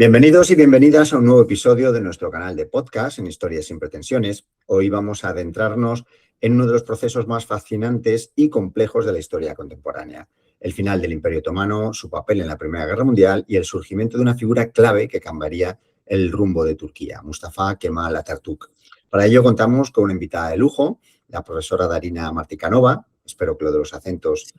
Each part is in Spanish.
Bienvenidos y bienvenidas a un nuevo episodio de nuestro canal de podcast en Historias sin Pretensiones. Hoy vamos a adentrarnos en uno de los procesos más fascinantes y complejos de la historia contemporánea: el final del Imperio Otomano, su papel en la Primera Guerra Mundial y el surgimiento de una figura clave que cambiaría el rumbo de Turquía, Mustafa Kemal Atatürk. Para ello contamos con una invitada de lujo, la profesora Darina Martikanova. Espero que lo de los acentos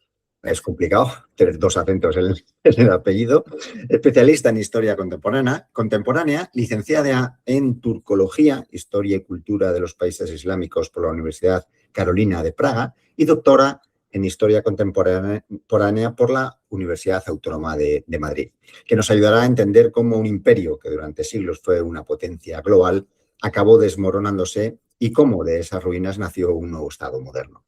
es complicado, tener dos acentos en el apellido. Especialista en historia contemporánea, licenciada en turcología, historia y cultura de los países islámicos por la Universidad Carolina de Praga y doctora en historia contemporánea por la Universidad Autónoma de Madrid, que nos ayudará a entender cómo un imperio que durante siglos fue una potencia global acabó desmoronándose y cómo de esas ruinas nació un nuevo Estado moderno.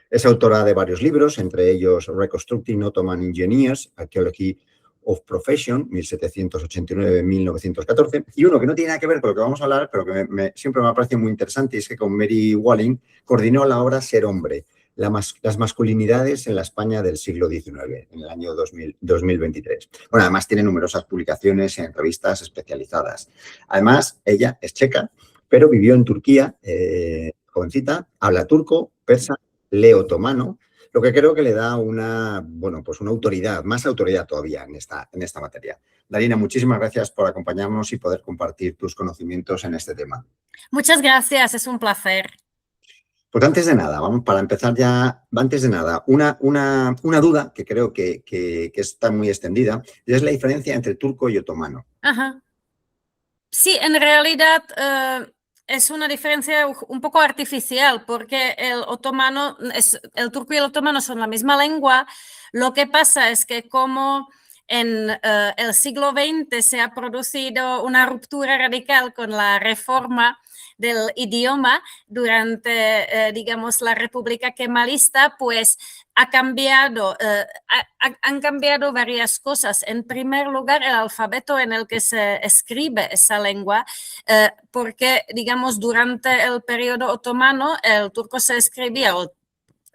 Es autora de varios libros, entre ellos Reconstructing Ottoman Engineers, Archaeology of Profession, 1789-1914, y uno que no tiene nada que ver con lo que vamos a hablar, pero que siempre me ha parecido muy interesante, y es que con Mary Walling coordinó la obra Ser hombre, las masculinidades en la España del siglo XIX, en el año 2023. Bueno, además tiene numerosas publicaciones en revistas especializadas. Además, ella es checa, pero vivió en Turquía, jovencita, habla turco, persa, lee otomano, lo que creo que le da una autoridad, más autoridad todavía en esta materia. Darina, muchísimas gracias por acompañarnos y poder compartir tus conocimientos en este tema. Muchas gracias, es un placer. Pues antes de nada, una duda que creo que está muy extendida, y es la diferencia entre turco y otomano. Ajá. Sí, en realidad es una diferencia un poco artificial, porque el turco y el otomano son la misma lengua. Lo que pasa es que como en el siglo XX se ha producido una ruptura radical con la reforma del idioma durante, digamos, la República Kemalista, pues han cambiado varias cosas. En primer lugar, el alfabeto en el que se escribe esa lengua, porque, digamos, durante el periodo otomano, el turco se escribía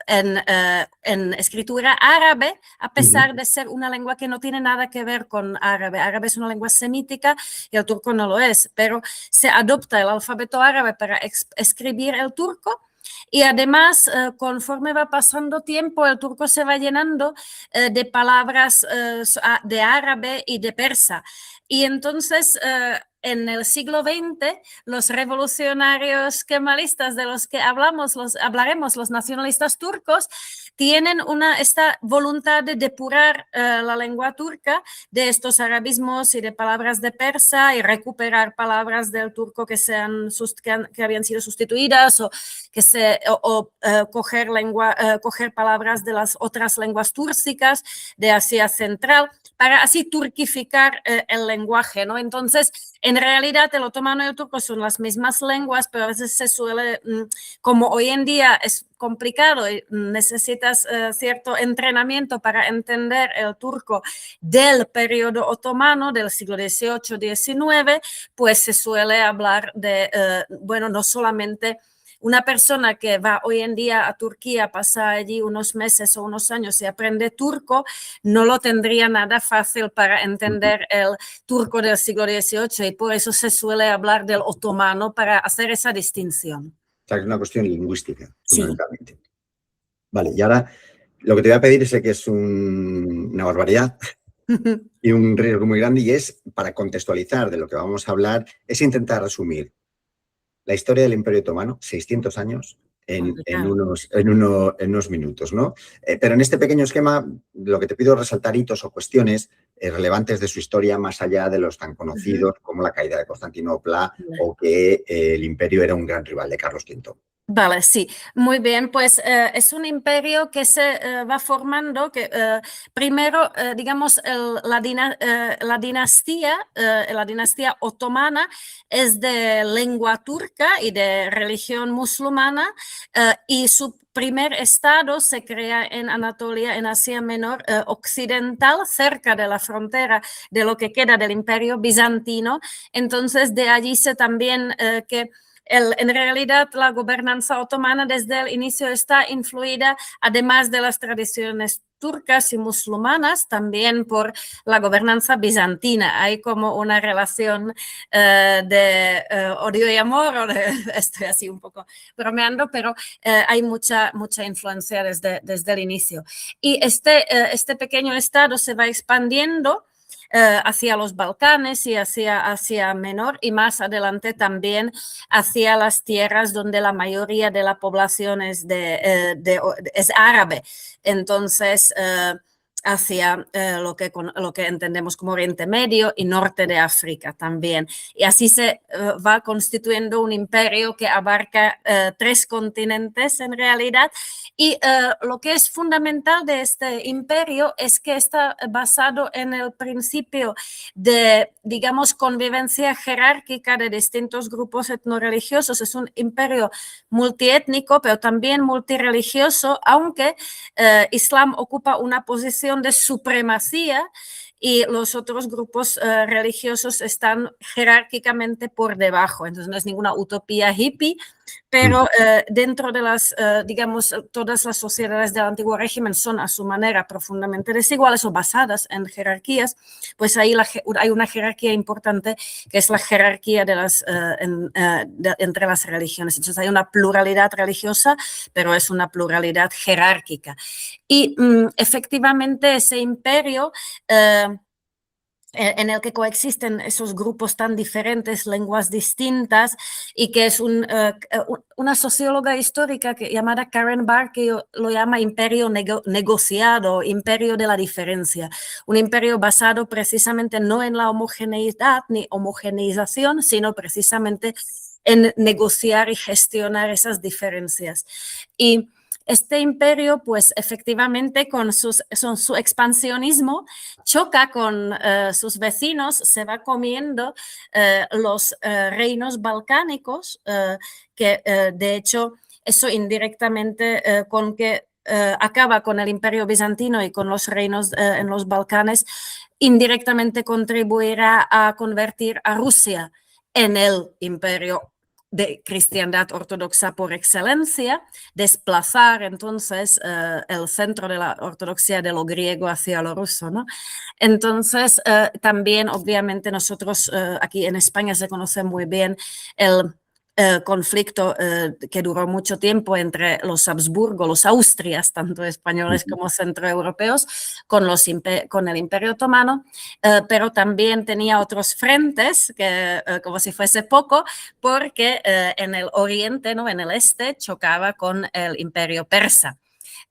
en escritura árabe, a pesar de ser una lengua que no tiene nada que ver con árabe. Árabe es una lengua semítica y el turco no lo es, pero se adopta el alfabeto árabe para escribir el turco. Y además, conforme va pasando tiempo, el turco se va llenando de palabras de árabe y de persa. Y entonces, en el siglo XX, los revolucionarios kemalistas de los que hablaremos, los nacionalistas turcos, tienen esta voluntad de depurar la lengua turca de estos arabismos y de palabras de persa y recuperar palabras del turco que habían sido sustituidas o coger palabras de las otras lenguas túrcicas de Asia Central para así turquificar el lenguaje, ¿no? Entonces, en realidad, el otomano y el turco son las mismas lenguas, pero a veces se suele, como hoy en día es complicado y necesitas cierto entrenamiento para entender el turco del periodo otomano, del siglo XVIII-XIX, pues se suele hablar de, no solamente una persona que va hoy en día a Turquía, pasa allí unos meses o unos años y aprende turco, no lo tendría nada fácil para entender el turco del siglo XVIII, y por eso se suele hablar del otomano para hacer esa distinción. O sea, es una cuestión lingüística, fundamentalmente. Sí. Vale, y ahora lo que te voy a pedir, sé que es una barbaridad y un riesgo muy grande, y es, para contextualizar de lo que vamos a hablar, es intentar resumir la historia del Imperio Otomano, 600 años, en unos minutos, ¿no? Pero en este pequeño esquema, lo que te pido es resaltar hitos o cuestiones relevantes de su historia, más allá de los tan conocidos como la caída de Constantinopla o que el imperio era un gran rival de Carlos V. Vale, sí, muy bien, pues es un imperio que se va formando, que primero, digamos, la dinastía otomana es de lengua turca y de religión musulmana, y su primer estado se crea en Anatolia, en Asia Menor occidental, cerca de la frontera de lo que queda del imperio bizantino. Entonces, de allí se también que en realidad la gobernanza otomana desde el inicio está influida, además de las tradiciones turcas y musulmanas, también por la gobernanza bizantina. Hay como una relación de odio y amor, estoy así un poco bromeando, pero hay mucha influencia desde el inicio. Y este pequeño estado se va expandiendo hacia los Balcanes y hacia Asia Menor y más adelante también hacia las tierras donde la mayoría de la población es árabe. Entonces, hacia lo que entendemos como Oriente Medio y norte de África también. Y así se va constituyendo un imperio que abarca 3 continentes en realidad. Y lo que es fundamental de este imperio es que está basado en el principio de, digamos, convivencia jerárquica de distintos grupos etnorreligiosos. Es un imperio multiétnico, pero también multireligioso, aunque Islam ocupa una posición de supremacía y los otros grupos religiosos están jerárquicamente por debajo. Entonces no es ninguna utopía hippie, pero dentro de las, digamos, todas las sociedades del antiguo régimen son a su manera profundamente desiguales o basadas en jerarquías, pues ahí hay una jerarquía importante que es la jerarquía entre las religiones. Entonces hay una pluralidad religiosa, pero es una pluralidad jerárquica. Y efectivamente ese imperio en el que coexisten esos grupos tan diferentes, lenguas distintas, y que es una socióloga histórica llamada Karen Barr que lo llama imperio negociado, imperio de la diferencia, un imperio basado precisamente no en la homogeneidad ni homogeneización, sino precisamente en negociar y gestionar esas diferencias. Y este imperio, pues efectivamente con su expansionismo choca con sus vecinos, se va comiendo los reinos balcánicos, que de hecho eso indirectamente con que acaba con el imperio bizantino y con los reinos en los Balcanes, indirectamente contribuirá a convertir a Rusia en el imperio de cristiandad ortodoxa por excelencia, desplazar entonces el centro de la ortodoxia de lo griego hacia lo ruso, ¿no? Entonces, también obviamente nosotros aquí en España se conoce muy bien el conflicto que duró mucho tiempo entre los Habsburgo, los Austrias, tanto españoles como centroeuropeos, con el Imperio Otomano, pero también tenía otros frentes, que, como si fuese poco, porque en el oriente, ¿no? En el este, chocaba con el Imperio Persa.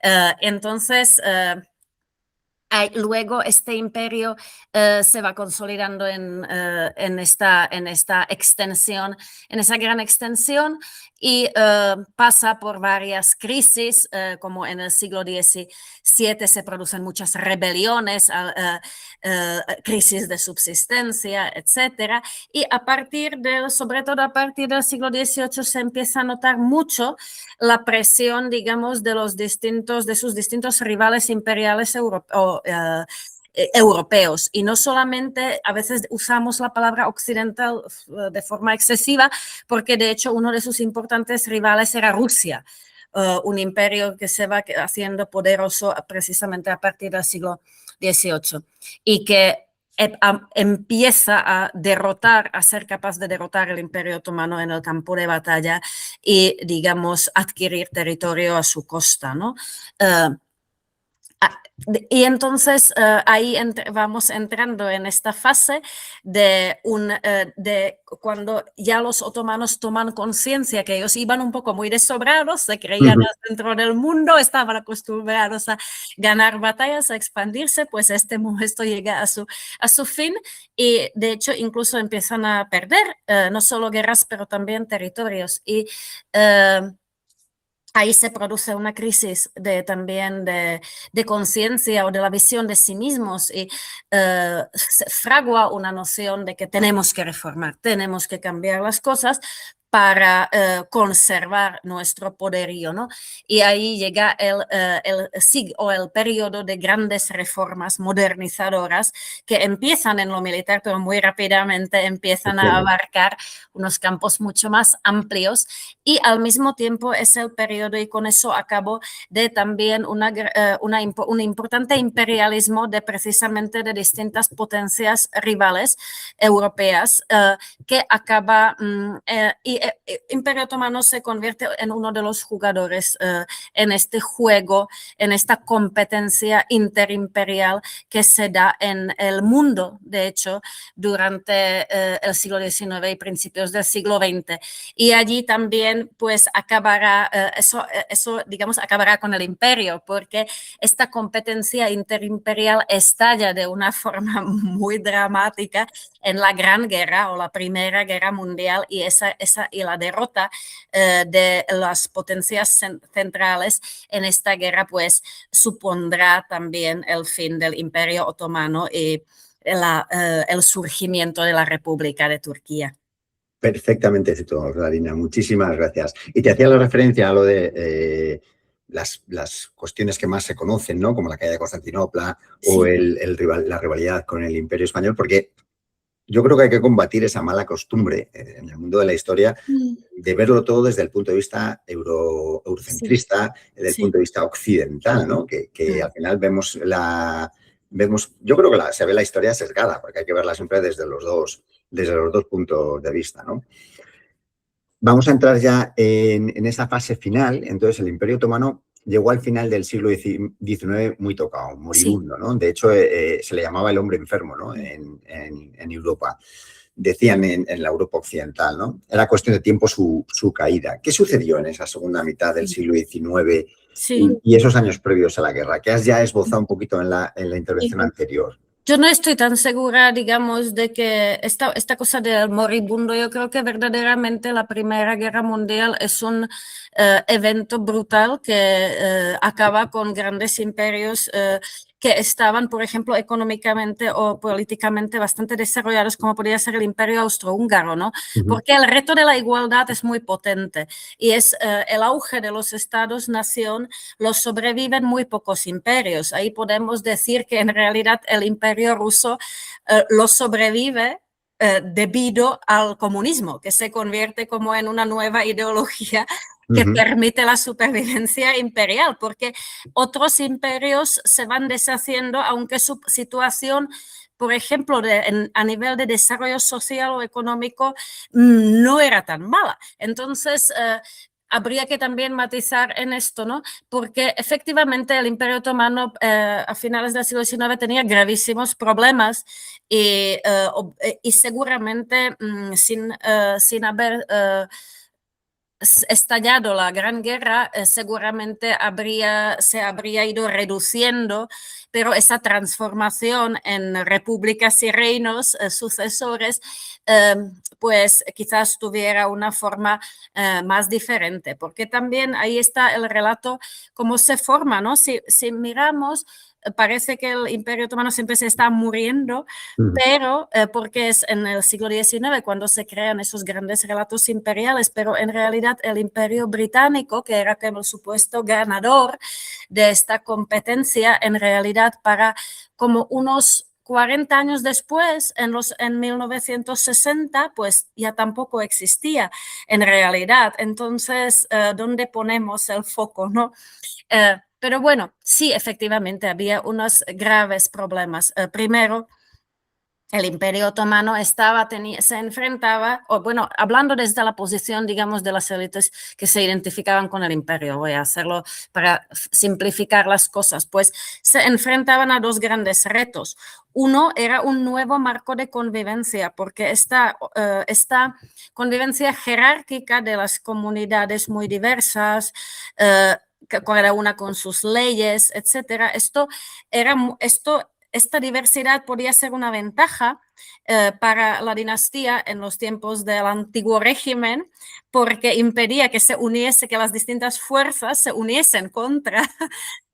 Entonces, luego este imperio se va consolidando en esta extensión, en esa gran extensión, y pasa por varias crisis, como en el siglo XVII se producen muchas rebeliones, crisis de subsistencia, etcétera, y sobre todo a partir del siglo XVIII se empieza a notar mucho la presión, digamos, de sus distintos rivales imperiales europeos, y no solamente, a veces usamos la palabra occidental de forma excesiva, porque de hecho uno de sus importantes rivales era Rusia, un imperio que se va haciendo poderoso precisamente a partir del siglo XVIII y que empieza a ser capaz de derrotar el Imperio Otomano en el campo de batalla y, digamos, adquirir territorio a su costa, ¿no? Y entonces ahí vamos entrando en esta fase de cuando ya los otomanos toman conciencia que ellos iban un poco muy desobrados, se creían al centro del mundo, estaban acostumbrados a ganar batallas, a expandirse, pues esto llega a su fin, y de hecho incluso empiezan a perder no solo guerras, pero también territorios. Y ahí se produce una crisis también de conciencia o de la visión de sí mismos, y se fragua una noción de que tenemos que reformar, tenemos que cambiar las cosas, para conservar nuestro poderío, ¿no? Y ahí llega el periodo de grandes reformas modernizadoras que empiezan en lo militar, pero muy rápidamente empiezan a abarcar unos campos mucho más amplios, y al mismo tiempo es el periodo, y con eso acabo, de también un importante imperialismo de precisamente de distintas potencias rivales europeas que acaba y Imperio Otomano se convierte en uno de los jugadores en este juego, en esta competencia interimperial que se da en el mundo, de hecho, durante el siglo XIX y principios del siglo XX. Y allí también, pues, acabará, digamos, acabará con el imperio, porque esta competencia interimperial estalla de una forma muy dramática en la Gran Guerra o la Primera Guerra Mundial, y la derrota de las potencias centrales en esta guerra pues supondrá también el fin del Imperio Otomano y el surgimiento de la República de Turquía. Perfectamente situado, Clarina. Muchísimas gracias. Y te hacía la referencia a lo de las cuestiones que más se conocen, ¿no? Como la caída de Constantinopla o la rivalidad con el Imperio Español, porque yo creo que hay que combatir esa mala costumbre en el mundo de la historia de verlo todo desde el punto de vista eurocentrista, desde el punto de vista occidental, ¿no? Que al final vemos, yo creo que se ve la historia sesgada, porque hay que verla siempre desde los dos puntos de vista, ¿no? Vamos a entrar ya en esa fase final. Entonces, el Imperio Otomano llegó al final del siglo XIX muy tocado, moribundo, ¿no? De hecho, se le llamaba el hombre enfermo, ¿no? En Europa. Decían en la Europa occidental, ¿no? Era cuestión de tiempo su caída. ¿Qué sucedió en esa segunda mitad del siglo XIX y esos años previos a la guerra? Que has ya esbozado un poquito en la intervención anterior. Yo no estoy tan segura, digamos, de que esta cosa del moribundo, yo creo que verdaderamente la Primera Guerra Mundial es un evento brutal que acaba con grandes imperios que estaban, por ejemplo, económicamente o políticamente bastante desarrollados, como podría ser el Imperio Austrohúngaro, ¿no? Porque el reto de la igualdad es muy potente y es el auge de los estados-nación, los sobreviven muy pocos imperios. Ahí podemos decir que en realidad el Imperio ruso lo sobrevive debido al comunismo, que se convierte como en una nueva ideología que permite la supervivencia imperial, porque otros imperios se van deshaciendo, aunque su situación, por ejemplo, a nivel de desarrollo social o económico, no era tan mala. Entonces, habría que también matizar en esto, ¿no? Porque efectivamente el Imperio Otomano a finales del siglo XIX tenía gravísimos problemas y seguramente sin haber estallado la Gran Guerra, seguramente se habría ido reduciendo, pero esa transformación en repúblicas y reinos sucesores, pues quizás tuviera una forma más diferente, porque también ahí está el relato, cómo se forma, ¿no? Si miramos, parece que el Imperio Otomano siempre se está muriendo, pero porque es en el siglo XIX cuando se crean esos grandes relatos imperiales, pero en realidad el Imperio Británico, que era como el supuesto ganador de esta competencia, en realidad para como unos 40 años después, en 1960, pues ya tampoco existía en realidad. Entonces, ¿dónde ponemos el foco, no? Pero bueno, sí, efectivamente, había unos graves problemas. Primero, el Imperio Otomano se enfrentaba, o bueno, hablando desde la posición, digamos, de las élites que se identificaban con el imperio, voy a hacerlo para simplificar las cosas, pues se enfrentaban a dos grandes retos. Uno era un nuevo marco de convivencia, porque esta convivencia jerárquica de las comunidades muy diversas, cada una con sus leyes, etcétera, esta diversidad podía ser una ventaja para la dinastía en los tiempos del antiguo régimen, porque impedía que las distintas fuerzas se uniesen contra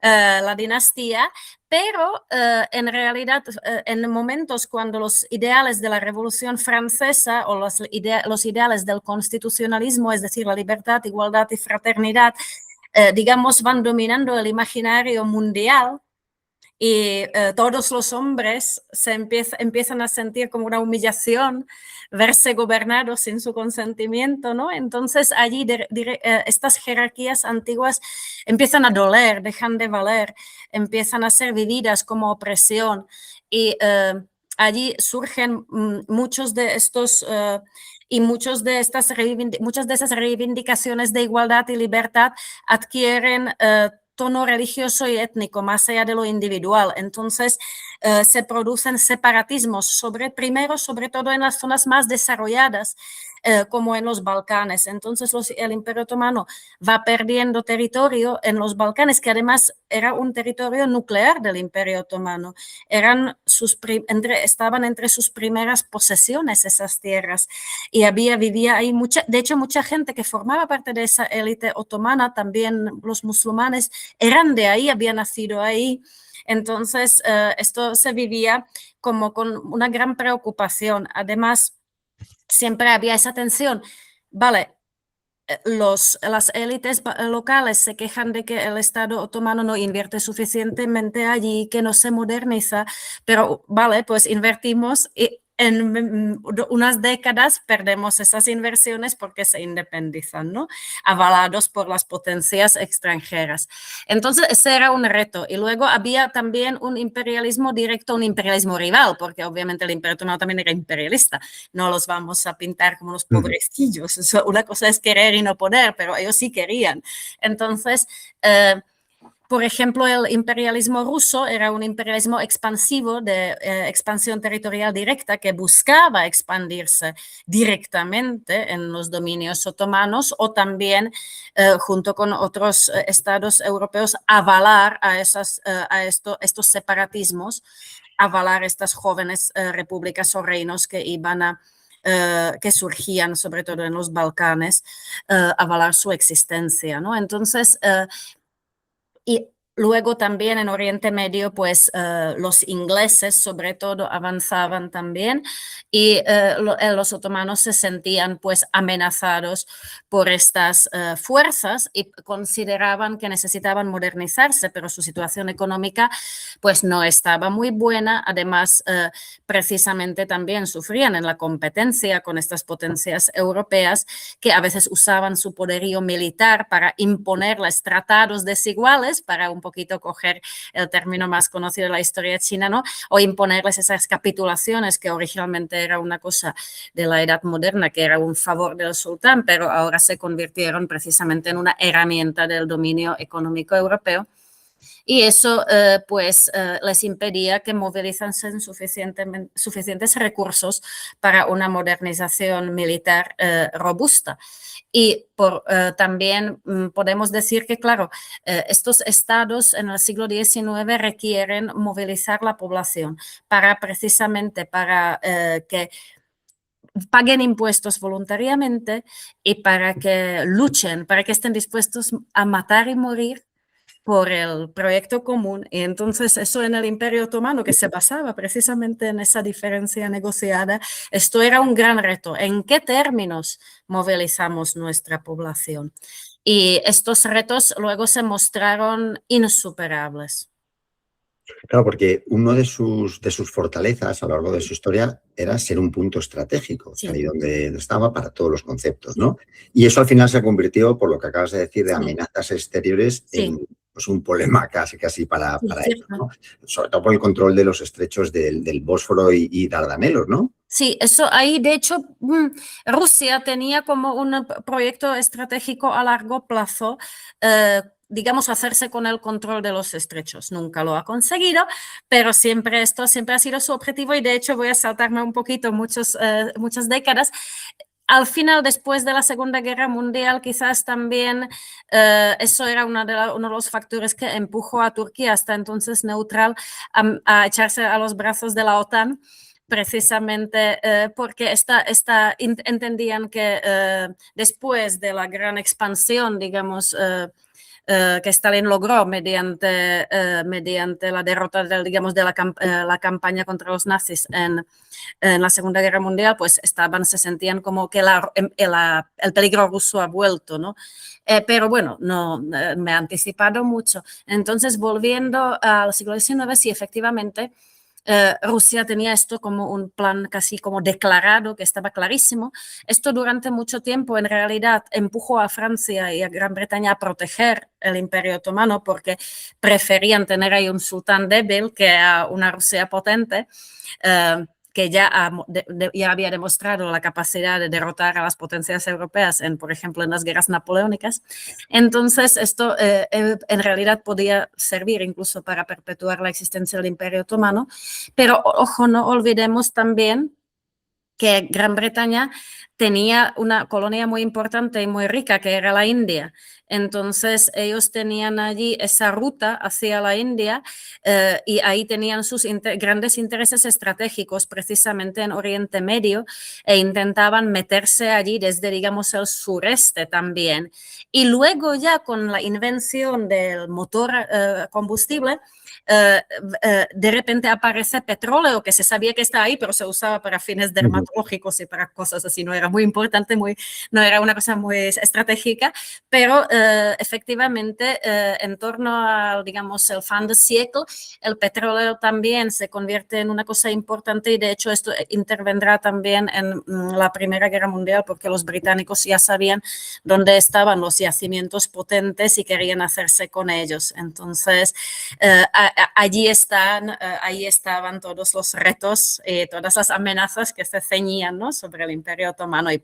la dinastía, Pero en realidad, en momentos cuando los ideales de la Revolución Francesa o los ideales del constitucionalismo, es decir, la libertad, igualdad y fraternidad, digamos, van dominando el imaginario mundial, y todos los hombres empiezan a sentir como una humillación verse gobernados sin su consentimiento, ¿no? Entonces allí estas jerarquías antiguas empiezan a doler, dejan de valer, empiezan a ser vividas como opresión, y allí surgen muchos de estos y muchas de esas reivindicaciones de igualdad y libertad adquieren tono religioso y étnico, más allá de lo individual. Entonces, se producen separatismos, primero, sobre todo en las zonas más desarrolladas, como en los Balcanes. Entonces, el Imperio Otomano va perdiendo territorio en los Balcanes, que además era un territorio nuclear del Imperio Otomano. Estaban entre sus primeras posesiones esas tierras, y vivía ahí de hecho, mucha gente que formaba parte de esa élite otomana, también los musulmanes, eran de ahí, habían nacido ahí. Entonces, esto se vivía como con una gran preocupación. Además, siempre había esa tensión. Vale, las élites locales se quejan de que el Estado otomano no invierte suficientemente allí, que no se moderniza, pero vale, pues invertimos y en unas décadas perdemos esas inversiones porque se independizan, ¿no? Avalados por las potencias extranjeras. Entonces, ese era un reto. Y luego había también un imperialismo directo, un imperialismo rival, porque obviamente el Imperio Otomano también era imperialista. No los vamos a pintar como los pobrecillos. Una cosa es querer y no poder, pero ellos sí querían. Entonces, por ejemplo, el imperialismo ruso era un imperialismo expansivo de expansión territorial directa que buscaba expandirse directamente en los dominios otomanos, o también junto con otros estados europeos avalar a estos separatismos, avalar estas jóvenes repúblicas o reinos que iban que surgían sobre todo en los Balcanes, avalar su existencia, ¿no? Entonces, y luego también en Oriente Medio, pues los ingleses sobre todo avanzaban también, y los otomanos se sentían pues amenazados por estas fuerzas y consideraban que necesitaban modernizarse, pero su situación económica pues no estaba muy buena. Además, precisamente también sufrían en la competencia con estas potencias europeas que a veces usaban su poderío militar para imponerles tratados desiguales, para un poquito coger el término más conocido de la historia china, ¿no? O imponerles esas capitulaciones que originalmente era una cosa de la edad moderna, que era un favor del sultán, pero ahora se convirtieron precisamente en una herramienta del dominio económico europeo. Y eso pues les impedía que movilizasen suficientes recursos para una modernización militar robusta. Y también podemos decir que, claro, estos estados en el siglo XIX requieren movilizar la población precisamente para que paguen impuestos voluntariamente y para que luchen, para que estén dispuestos a matar y morir por el proyecto común. Y entonces eso en el Imperio Otomano, que se basaba precisamente en esa diferencia negociada, esto era un gran reto. ¿En qué términos movilizamos nuestra población? Y estos retos luego se mostraron insuperables. Claro, porque uno de sus fortalezas a lo largo de su historia era ser un punto estratégico, Sí. ahí donde estaba para todos los conceptos, ¿no? Y eso al final se convirtió, por lo que acabas de decir, de amenazas exteriores en pues, un problema casi para ellos, ¿no? Sobre todo por el control de los estrechos del Bósforo y Dardanelos, ¿no? Sí, eso ahí, de hecho, Rusia tenía como un proyecto estratégico a largo plazo, digamos, hacerse con el control de los estrechos. Nunca lo ha conseguido, pero siempre ha sido su objetivo, y de hecho voy a saltarme un poquito muchas décadas. Al final, después de la Segunda Guerra Mundial, quizás también eso era uno de los factores que empujó a Turquía, hasta entonces neutral, a echarse a los brazos de la OTAN, precisamente porque entendían que después de la gran expansión, digamos, que Stalin logró mediante la derrota de la campaña contra los nazis en la Segunda Guerra Mundial, pues se sentían como que el peligro ruso ha vuelto, ¿no? Pero bueno, no me he anticipado mucho. Entonces, volviendo al siglo XIX, sí, efectivamente, Rusia tenía esto como un plan casi como declarado, que estaba clarísimo. Esto durante mucho tiempo en realidad empujó a Francia y a Gran Bretaña a proteger el Imperio Otomano porque preferían tener ahí un sultán débil que a una Rusia potente. Que ya había demostrado la capacidad de derrotar a las potencias europeas, por ejemplo, en las guerras napoleónicas. Entonces, esto en realidad podía servir incluso para perpetuar la existencia del Imperio Otomano, pero ojo, no olvidemos también que Gran Bretaña tenía una colonia muy importante y muy rica, que era la India. Entonces, ellos tenían allí esa ruta hacia la India y ahí tenían sus grandes intereses estratégicos, precisamente en Oriente Medio, e intentaban meterse allí desde, digamos, el sureste también. Y luego ya con la invención del motor combustible, de repente aparece petróleo, que se sabía que estaba ahí, pero se usaba para fines dermatológicos y para cosas así, no era muy importante, no era una cosa muy estratégica, pero efectivamente en torno al, digamos, el fin del siglo, el petróleo también se convierte en una cosa importante y de hecho esto intervendrá también en la Primera Guerra Mundial porque los británicos ya sabían dónde estaban los yacimientos potentes y querían hacerse con ellos. Entonces, allí estaban todos los retos, todas las amenazas que se ceñían, ¿no?, sobre el Imperio Otomano y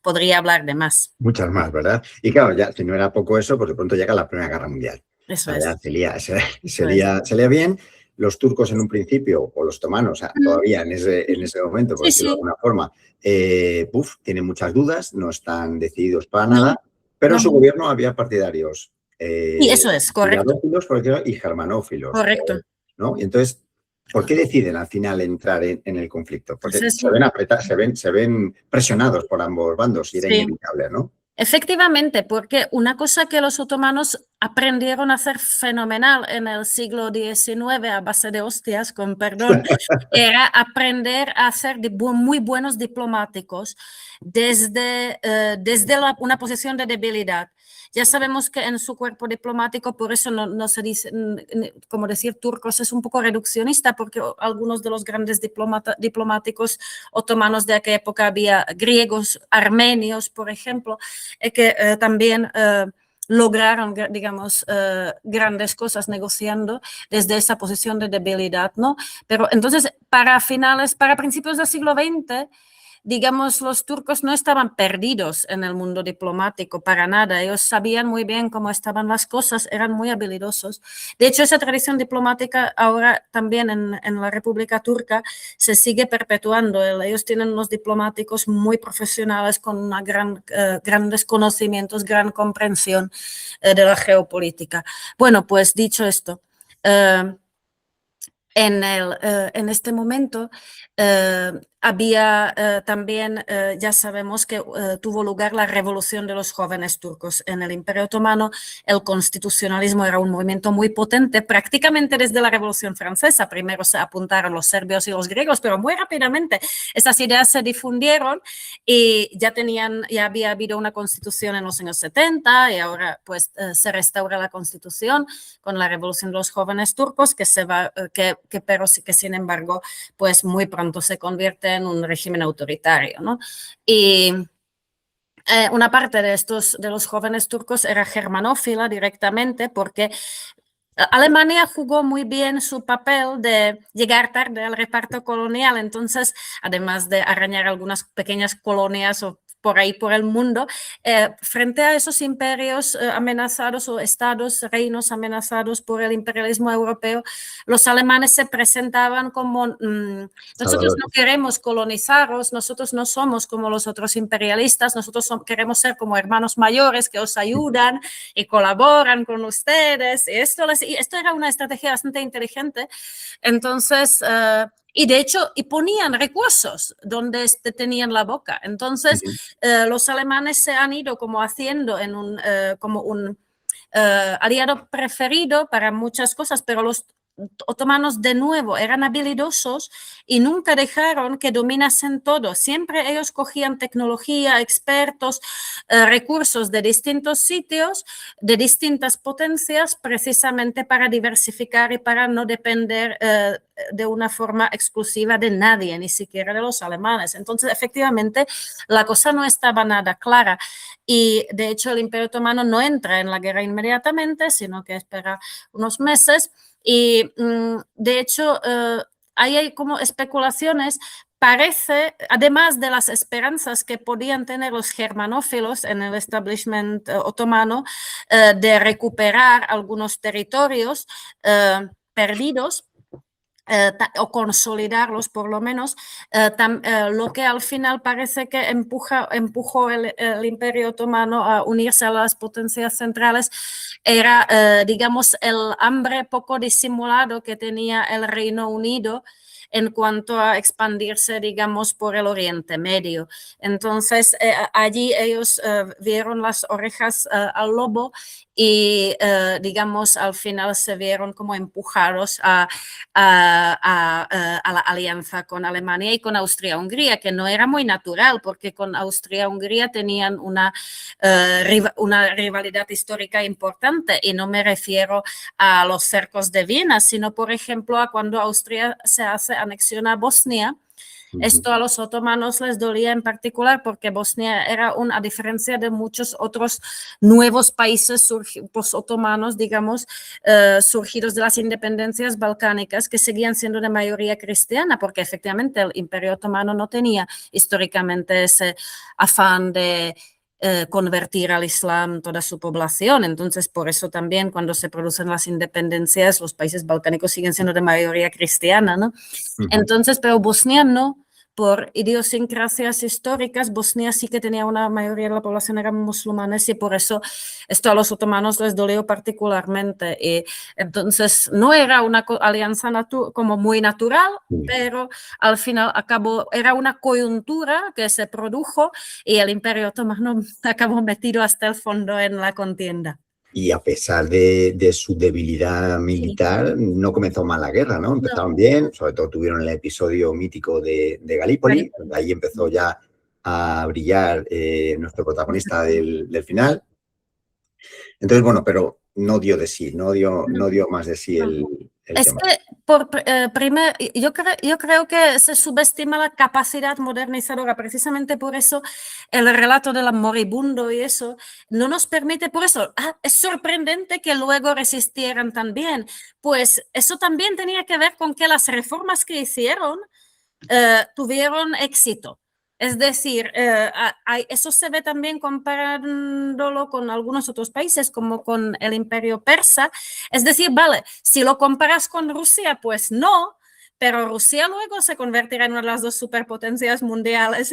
podría hablar de más. Muchas más, ¿verdad? Y claro, ya si no era poco eso, pues de pronto llega la Primera Guerra Mundial. Eso es. Se lía bien. Los turcos en un principio, o los otomanos, todavía en ese momento, por decirlo de alguna forma, tienen muchas dudas, no están decididos para nada, pero en su gobierno había partidarios. Y eso es, correcto. Y germanófilos. Correcto. ¿No? Y entonces, ¿por qué deciden al final entrar en el conflicto? Porque se ven presionados por ambos bandos y era inevitable, ¿no? Efectivamente, porque una cosa que los otomanos aprendieron a hacer fenomenal en el siglo XIX a base de hostias, con perdón, era aprender a ser muy buenos diplomáticos desde una posición de debilidad. Ya sabemos que en su cuerpo diplomático, por eso no se dice, como decir turcos, es un poco reduccionista, porque algunos de los grandes diplomáticos otomanos de aquella época había griegos, armenios, por ejemplo, que también lograron, digamos, grandes cosas negociando desde esa posición de debilidad, ¿no? Pero entonces, para principios del siglo XX, digamos, los turcos no estaban perdidos en el mundo diplomático para nada. Ellos sabían muy bien cómo estaban las cosas, eran muy habilidosos. De hecho, esa tradición diplomática ahora también en la República Turca se sigue perpetuando. Ellos tienen unos diplomáticos muy profesionales con grandes conocimientos, gran comprensión de la geopolítica. Bueno, pues dicho esto, en este momento había también, ya sabemos que tuvo lugar la revolución de los jóvenes turcos en el Imperio Otomano. El constitucionalismo era un movimiento muy potente, prácticamente desde la Revolución Francesa. Primero se apuntaron los serbios y los griegos, pero muy rápidamente esas ideas se difundieron y ya había habido una constitución en los años 70 y ahora pues se restaura la constitución con la revolución de los jóvenes turcos que sin embargo pues muy pronto se convierte en un régimen autoritario, ¿no? Y una parte de los jóvenes turcos era germanófila directamente porque Alemania jugó muy bien su papel de llegar tarde al reparto colonial, entonces, además de arañar algunas pequeñas colonias o por ahí por el mundo, frente a esos imperios amenazados o reinos amenazados por el imperialismo europeo, los alemanes se presentaban como nosotros no queremos colonizaros, nosotros no somos como los otros imperialistas, nosotros queremos ser como hermanos mayores que os ayudan y colaboran con ustedes. Y esto era una estrategia bastante inteligente. Entonces, y de hecho, ponían recursos donde tenían la boca. Entonces, los alemanes se han ido como haciendo como un aliado preferido para muchas cosas, pero los otomanos de nuevo eran habilidosos y nunca dejaron que dominasen todo. Siempre ellos cogían tecnología, expertos, recursos de distintos sitios, de distintas potencias, precisamente para diversificar y para no depender de una forma exclusiva de nadie, ni siquiera de los alemanes. Entonces, efectivamente, la cosa no estaba nada clara. Y de hecho, el Imperio Otomano no entra en la guerra inmediatamente, sino que espera unos meses. Y de hecho, hay como especulaciones. Parece, además de las esperanzas que podían tener los germanófilos en el establishment otomano de recuperar algunos territorios perdidos, o consolidarlos por lo menos, lo que al final parece que empujó el Imperio Otomano a unirse a las potencias centrales era, digamos, el hambre poco disimulado que tenía el Reino Unido en cuanto a expandirse, digamos, por el Oriente Medio. Entonces, allí ellos vieron las orejas al lobo y, digamos, al final se vieron como empujados a la alianza con Alemania y con Austria-Hungría, que no era muy natural, porque con Austria-Hungría tenían una rivalidad histórica importante, y no me refiero a los cercos de Viena, sino, por ejemplo, a cuando Austria se anexiona Bosnia. Esto a los otomanos les dolía en particular porque Bosnia era a diferencia de muchos otros nuevos países post-otomanos, digamos, surgidos de las independencias balcánicas, que seguían siendo de mayoría cristiana, porque efectivamente el Imperio Otomano no tenía históricamente ese afán de convertir al Islam toda su población. Entonces, por eso también cuando se producen las independencias, los países balcánicos siguen siendo de mayoría cristiana, ¿no? Entonces, pero Bosnia no. Por idiosincrasias históricas, Bosnia sí que tenía una mayoría de la población eran musulmanes, y por eso esto a los otomanos les dolió particularmente. Y entonces no era una alianza como muy natural, pero al final era una coyuntura que se produjo y el Imperio Otomano acabó metido hasta el fondo en la contienda. Y a pesar de su debilidad militar, no comenzó mal la guerra, ¿no? Empezaron bien, sobre todo tuvieron el episodio mítico de Galípoli, donde ahí empezó ya a brillar nuestro protagonista del final. Entonces, bueno, pero no dio de sí, no dio más de sí el tema. Que yo creo que se subestima la capacidad modernizadora, precisamente por eso el relato del moribundo y eso no nos permite, por eso es sorprendente que luego resistieran tan bien, pues eso también tenía que ver con que las reformas que hicieron tuvieron éxito. Es decir, eso se ve también comparándolo con algunos otros países, como con el Imperio Persa. Es decir, vale, si lo comparas con Rusia, pues no, pero Rusia luego se convertirá en una de las dos superpotencias mundiales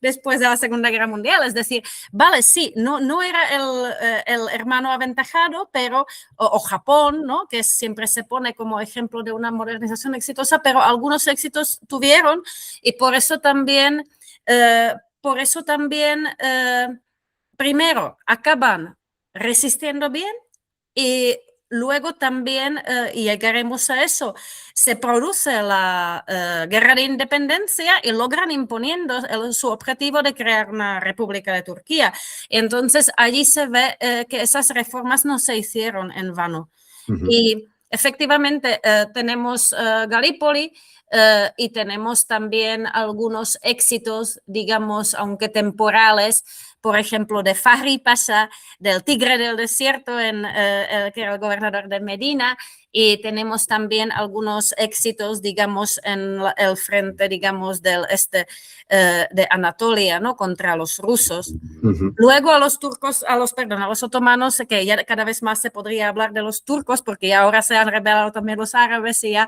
después de la Segunda Guerra Mundial. Es decir, vale, sí, no era el hermano aventajado, pero, o Japón, ¿no? Que siempre se pone como ejemplo de una modernización exitosa, pero algunos éxitos tuvieron, y por eso también primero acaban resistiendo bien, y luego también, y llegaremos a eso, se produce la guerra de independencia y logran imponiendo su objetivo de crear una república de Turquía. Entonces allí se ve que esas reformas no se hicieron en vano. Y efectivamente tenemos Galípoli, y tenemos también algunos éxitos, digamos, aunque temporales, por ejemplo, de Fahri Pasha, del Tigre del Desierto, que era el gobernador de Medina, y tenemos también algunos éxitos, digamos, en el frente, digamos, del este de Anatolia, ¿no? Contra los rusos. Luego a los otomanos, que ya cada vez más se podría hablar de los turcos, porque ya ahora se han rebelado también los árabes y ya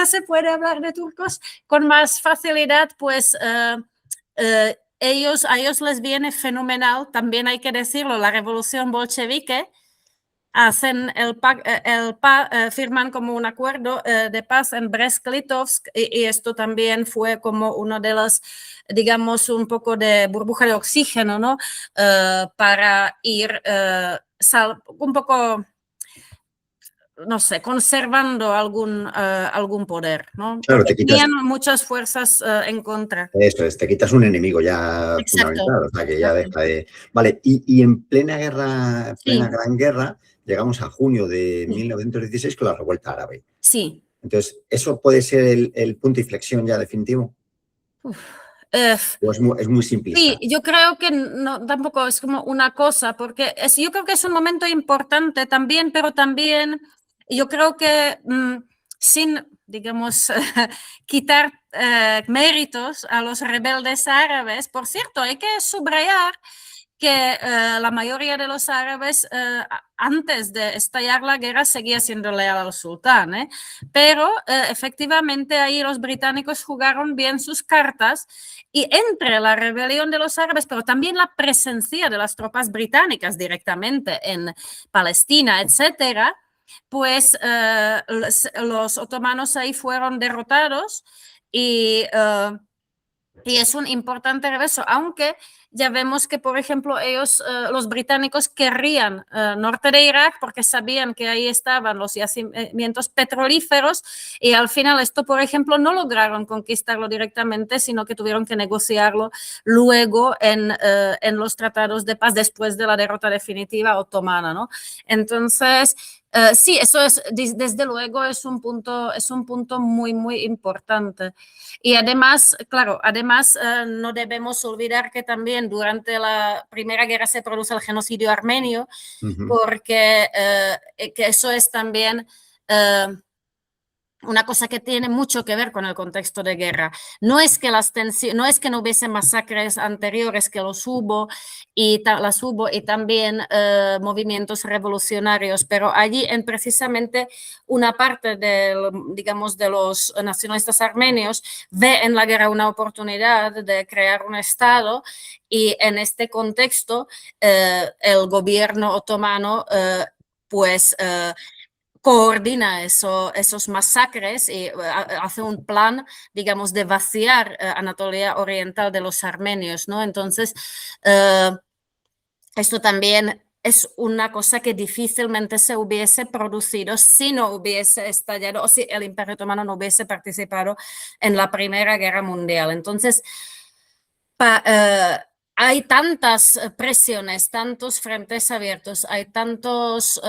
se puede hablar de turcos con más facilidad, pues a ellos les viene fenomenal, también hay que decirlo, la revolución bolchevique. Hacen firman como un acuerdo de paz en Brest-Litovsk, y esto también fue como uno de los, digamos, un poco de burbuja de oxígeno, ¿no? Para ir un poco, no sé, conservando algún poder, ¿no? Claro, Porque tenían muchas fuerzas en contra. Eso es, te quitas un enemigo ya Exacto, fundamental, o sea, que ya exacto. deja de... Vale, y en plena guerra, plena Sí, Gran Guerra, llegamos a junio de sí, 1916 con la revuelta árabe. sí. Entonces, ¿eso puede ser el punto de inflexión ya definitivo? Uf, eh, ¿O es muy sí, simplista? yo creo que no, tampoco es como una cosa, porque yo creo que es un momento importante también, pero también yo creo que sin, digamos, quitar méritos a los rebeldes árabes, por cierto, hay que subrayar que la mayoría de los árabes antes de estallar la guerra seguía siendo leal al sultán, ¿eh? Pero efectivamente ahí los británicos jugaron bien sus cartas y entre la rebelión de los árabes, pero también la presencia de las tropas británicas directamente en Palestina, etcétera, pues los otomanos ahí fueron derrotados y es un importante regreso, aunque ya vemos que, por ejemplo, ellos, los británicos, querrían norte de Irak porque sabían que ahí estaban los yacimientos petrolíferos y al final esto, por ejemplo, no lograron conquistarlo directamente, sino que tuvieron que negociarlo luego en los tratados de paz después de la derrota definitiva otomana, ¿no? Entonces, sí, eso es, desde luego, es un punto muy, muy importante. Y además, claro, no debemos olvidar que también durante la Primera Guerra se produce el genocidio armenio, porque que eso es también una cosa que tiene mucho que ver con el contexto de guerra. No es que no hubiese masacres anteriores, que las hubo y también movimientos revolucionarios, pero allí precisamente una parte digamos, de los nacionalistas armenios ve en la guerra una oportunidad de crear un Estado y en este contexto el gobierno otomano pues coordina esos masacres y hace un plan, digamos, de vaciar Anatolia Oriental de los armenios, ¿no? Entonces, esto también es una cosa que difícilmente se hubiese producido si no hubiese estallado o si el Imperio Otomano no hubiese participado en la Primera Guerra Mundial. Entonces, hay tantas presiones, tantos frentes abiertos, hay tantos...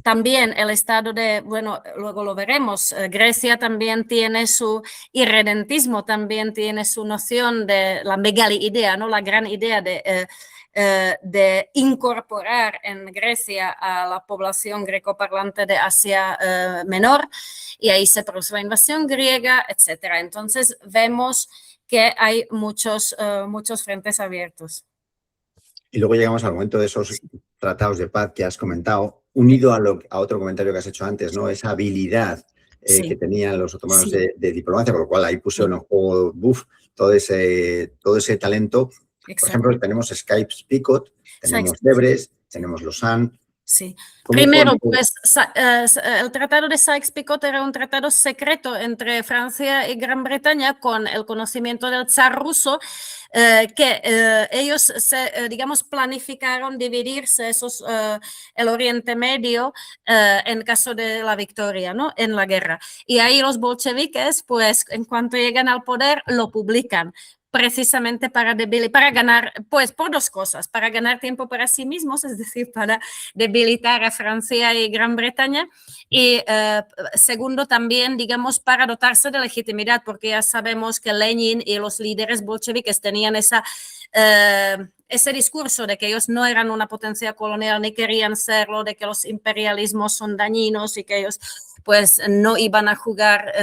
también el estado bueno, luego lo veremos, Grecia también tiene su irredentismo, también tiene su noción de la megali-idea, ¿no? La gran idea de incorporar en Grecia a la población grecoparlante de Asia Menor, y ahí se produce la invasión griega, etcétera. Entonces vemos que hay muchos frentes abiertos. Y luego llegamos al momento de esos tratados de paz que has comentado, unido a otro comentario que has hecho antes, ¿no? Esa habilidad que tenían los otomanos de diplomacia, por lo cual ahí pusieron en juego todo ese talento. Exacto. Por ejemplo, tenemos Sykes-Picot, tenemos Debres, tenemos Lausanne. Sí. Primero, pues, el tratado de Sykes-Picot era un tratado secreto entre Francia y Gran Bretaña con el conocimiento del zar ruso, que ellos, digamos, planificaron dividirse el Oriente Medio en caso de la victoria, ¿no? En la guerra. Y ahí los bolcheviques, pues, en cuanto llegan al poder, lo publican. Precisamente para ganar, pues por dos cosas, para ganar tiempo para sí mismos, es decir, para debilitar a Francia y Gran Bretaña, y segundo también, digamos, para dotarse de legitimidad, porque ya sabemos que Lenin y los líderes bolcheviques tenían ese discurso de que ellos no eran una potencia colonial ni querían serlo, de que los imperialismos son dañinos y que ellos pues no iban a jugar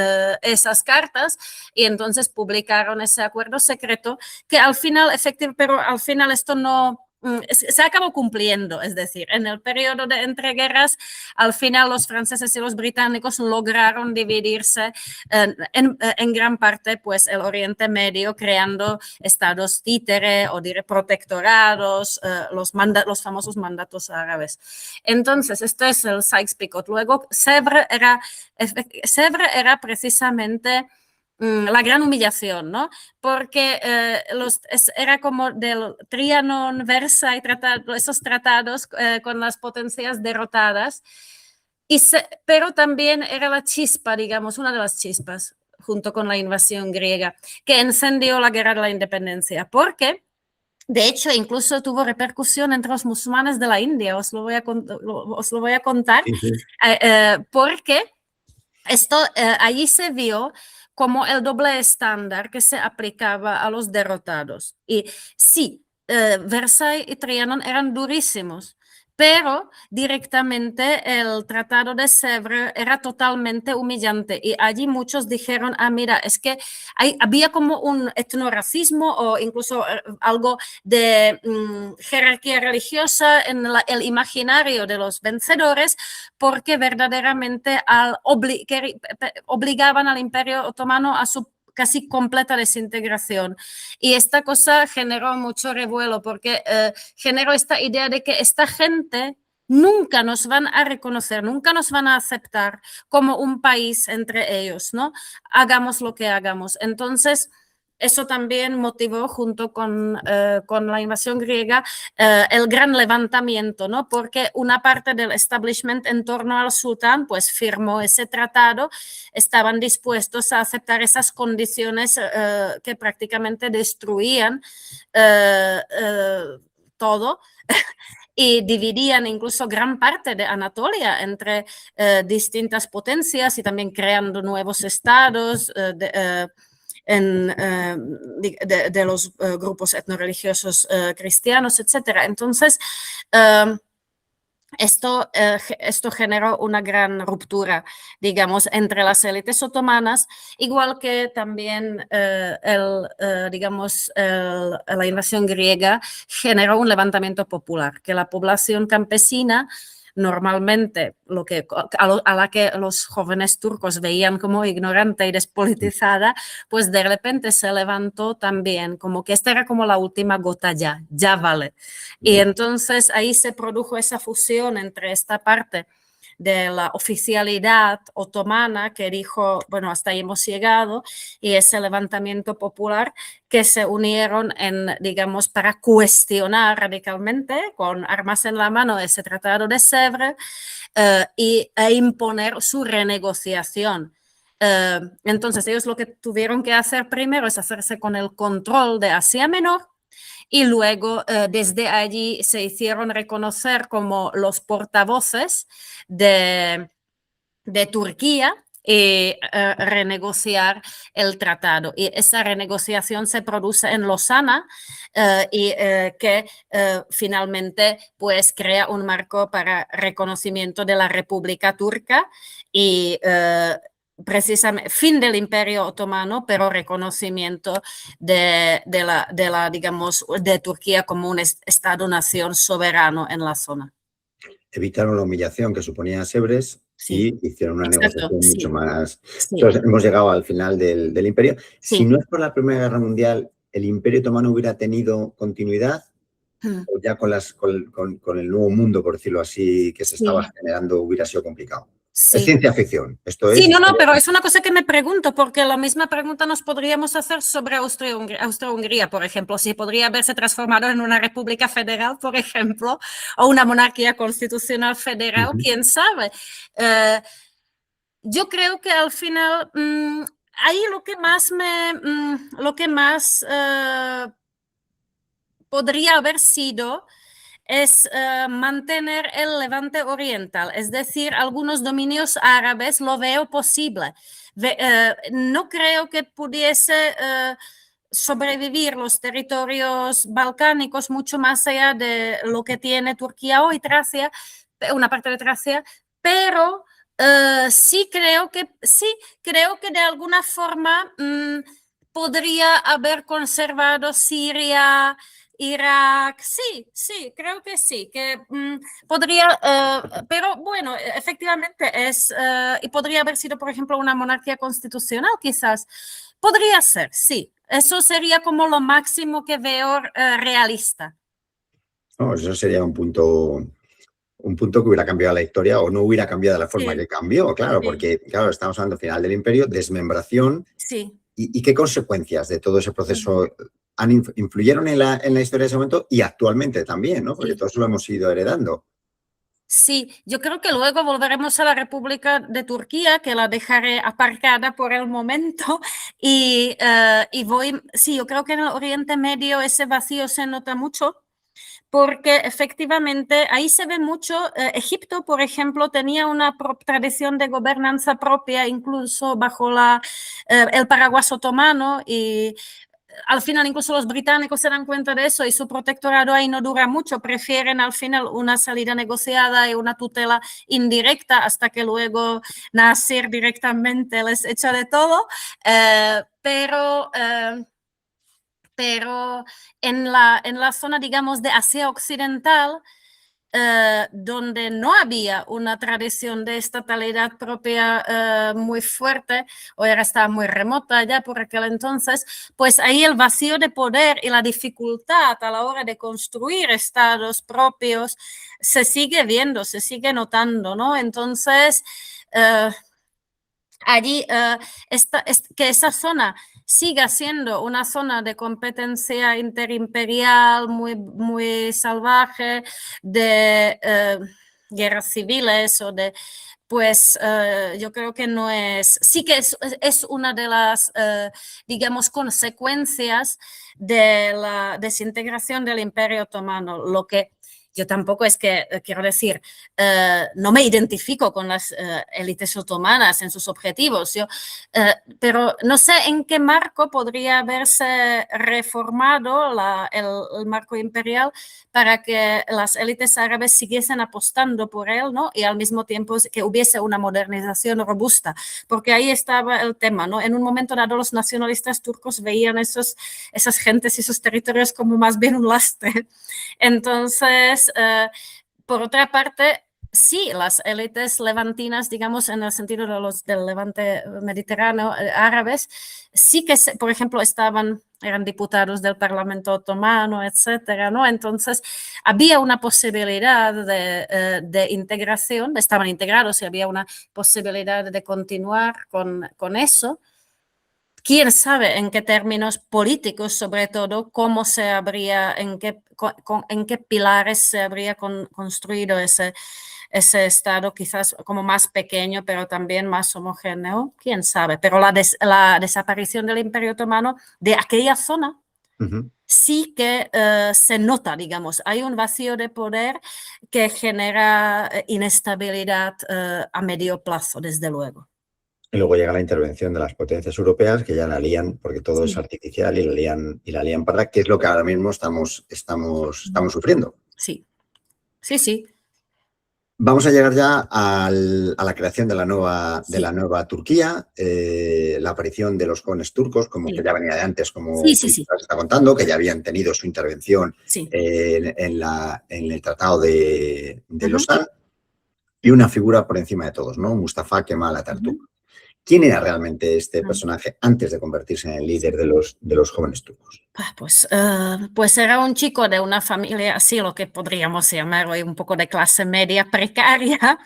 esas cartas, y entonces publicaron ese acuerdo secreto que al final, pero al final esto no se acabó cumpliendo, es decir, en el periodo de entreguerras, al final los franceses y los británicos lograron dividirse en gran parte, pues, el Oriente Medio, creando estados títere o protectorados, los famosos mandatos árabes. Entonces, esto es el Sykes-Picot. Luego, Sèvres era precisamente la gran humillación, ¿no? Porque era como del Trianon, Versailles, esos tratados con las potencias derrotadas, pero también era la chispa, digamos, una de las chispas, junto con la invasión griega, que encendió la guerra de la independencia, porque de hecho, incluso tuvo repercusión entre los musulmanes de la India, os lo voy a contar, porque allí se vio como el doble estándar que se aplicaba a los derrotados. Y sí, Versailles y Trianon eran durísimos, pero directamente el Tratado de Sèvres era totalmente humillante y allí muchos dijeron, mira, es que había como un etnorracismo o incluso algo de jerarquía religiosa en el imaginario de los vencedores, porque verdaderamente obligaban al Imperio Otomano a su casi completa desintegración. Y esta cosa generó mucho revuelo porque generó esta idea de que esta gente nunca nos van a reconocer, nunca nos van a aceptar como un país entre ellos, ¿no? Hagamos lo que hagamos. Entonces, eso también motivó, junto con la invasión griega, el gran levantamiento, ¿no? Porque una parte del establishment en torno al sultán, pues firmó ese tratado, estaban dispuestos a aceptar esas condiciones que prácticamente destruían todo y dividían incluso gran parte de Anatolia entre distintas potencias y también creando nuevos estados de los grupos etnorreligiosos cristianos, etc. Entonces, esto generó una gran ruptura, digamos, entre las élites otomanas, igual que también la invasión griega generó un levantamiento popular, que la población campesina, normalmente a la que los jóvenes turcos veían como ignorante y despolitizada, pues de repente se levantó también, como que esta era como la última gota, ya vale. Y entonces ahí se produjo esa fusión entre esta parte de la oficialidad otomana que dijo, bueno, hasta ahí hemos llegado, y ese levantamiento popular que se unieron digamos, para cuestionar radicalmente, con armas en la mano, ese tratado de Sèvres e imponer su renegociación. Entonces, ellos lo que tuvieron que hacer primero es hacerse con el control de Asia Menor, y luego desde allí se hicieron reconocer como los portavoces de Turquía y renegociar el tratado. Y esa renegociación se produce en Lausana que finalmente pues crea un marco para reconocimiento de la República Turca y precisamente fin del Imperio Otomano, pero reconocimiento digamos, de Turquía como un Estado-nación soberano en la zona. Evitaron la humillación que suponía Sèvres y hicieron una negociación mucho más. Sí. Entonces, hemos llegado al final del imperio. Sí. Si no es por la Primera Guerra Mundial, ¿el Imperio Otomano hubiera tenido continuidad? ¿O ya con el nuevo mundo, por decirlo así, que se estaba generando, hubiera sido complicado? Sí. Es ciencia ficción. Esto es. Sí, no, pero es una cosa que me pregunto, porque la misma pregunta nos podríamos hacer sobre Austria-Hungría, por ejemplo, si podría haberse transformado en una república federal, por ejemplo, o una monarquía constitucional federal, quién sabe. Yo creo que al final, ahí lo que más podría haber sido es mantener el Levante Oriental, es decir, algunos dominios árabes lo veo posible. No creo que pudiese sobrevivir los territorios balcánicos mucho más allá de lo que tiene Turquía hoy, Tracia, una parte de Tracia, pero sí creo que de alguna forma podría haber conservado Siria, Irak, sí, creo que sí, que podría, pero bueno, efectivamente y podría haber sido, por ejemplo, una monarquía constitucional, quizás. Podría ser, sí. Eso sería como lo máximo que veo realista. No, eso sería un punto que hubiera cambiado la historia o no hubiera cambiado la forma que cambió, claro, porque, claro, estamos hablando final del imperio, desmembración. Sí. ¿Y qué consecuencias de todo ese proceso influyeron en la historia de ese momento y actualmente también, ¿no? Porque Sí. todos lo hemos ido heredando. Sí, yo creo que luego volveremos a la República de Turquía, que la dejaré aparcada por el momento. Sí, yo creo que en el Oriente Medio ese vacío se nota mucho, porque efectivamente ahí se ve mucho. Egipto, por ejemplo, tenía una tradición de gobernanza propia, incluso bajo el paraguas otomano, y al final incluso los británicos se dan cuenta de eso y su protectorado ahí no dura mucho, prefieren al final una salida negociada y una tutela indirecta hasta que luego Nasser directamente les echa de todo, pero en la zona, digamos, de Asia Occidental, donde no había una tradición de estatalidad propia muy fuerte, o estaba muy remota ya por aquel entonces, pues ahí el vacío de poder y la dificultad a la hora de construir estados propios se sigue viendo, se sigue notando, ¿no? Entonces, allí que esa zona siga siendo una zona de competencia interimperial muy salvaje, de guerras civiles o de, pues yo creo que no es, sí que es una de las, digamos, consecuencias de la desintegración del Imperio Otomano, lo que yo tampoco es que, quiero decir, no me identifico con las élites otomanas en sus objetivos, pero no sé en qué marco podría haberse reformado el marco imperial para que las élites árabes siguiesen apostando por él, ¿no? Y al mismo tiempo que hubiese una modernización robusta, porque ahí estaba el tema, ¿no? En un momento dado los nacionalistas turcos veían esas gentes y esos territorios como más bien un lastre. Entonces, por otra parte, sí, las élites levantinas, digamos, en el sentido de los del levante mediterráneo, árabes, sí que, por ejemplo, eran diputados del Parlamento otomano, etcétera, ¿no? Entonces, había una posibilidad de integración, estaban integrados y había una posibilidad de continuar con eso. Quién sabe en qué términos políticos, sobre todo, cómo se habría, en qué pilares se habría construido ese estado, quizás como más pequeño, pero también más homogéneo, quién sabe. Pero la desaparición del Imperio Otomano de aquella zona sí que se nota, digamos. Hay un vacío de poder que genera inestabilidad a medio plazo, desde luego. Y luego llega la intervención de las potencias europeas que ya la lían, porque todo Sí. es artificial y la lían parda, que es lo que ahora mismo estamos sufriendo. Sí, sí, sí. Vamos a llegar ya a la creación de la nueva Turquía, la aparición de los jóvenes turcos, como Sí. que ya venía de antes, como Sí. se está contando, que ya habían tenido su intervención Sí. en el Tratado de Lausanne, y una figura por encima de todos, ¿no? Mustafa Kemal Atatürk. ¿Quién era realmente este personaje antes de convertirse en el líder de los jóvenes turcos? Pues era un chico de una familia, así lo que podríamos llamar hoy un poco de clase media precaria,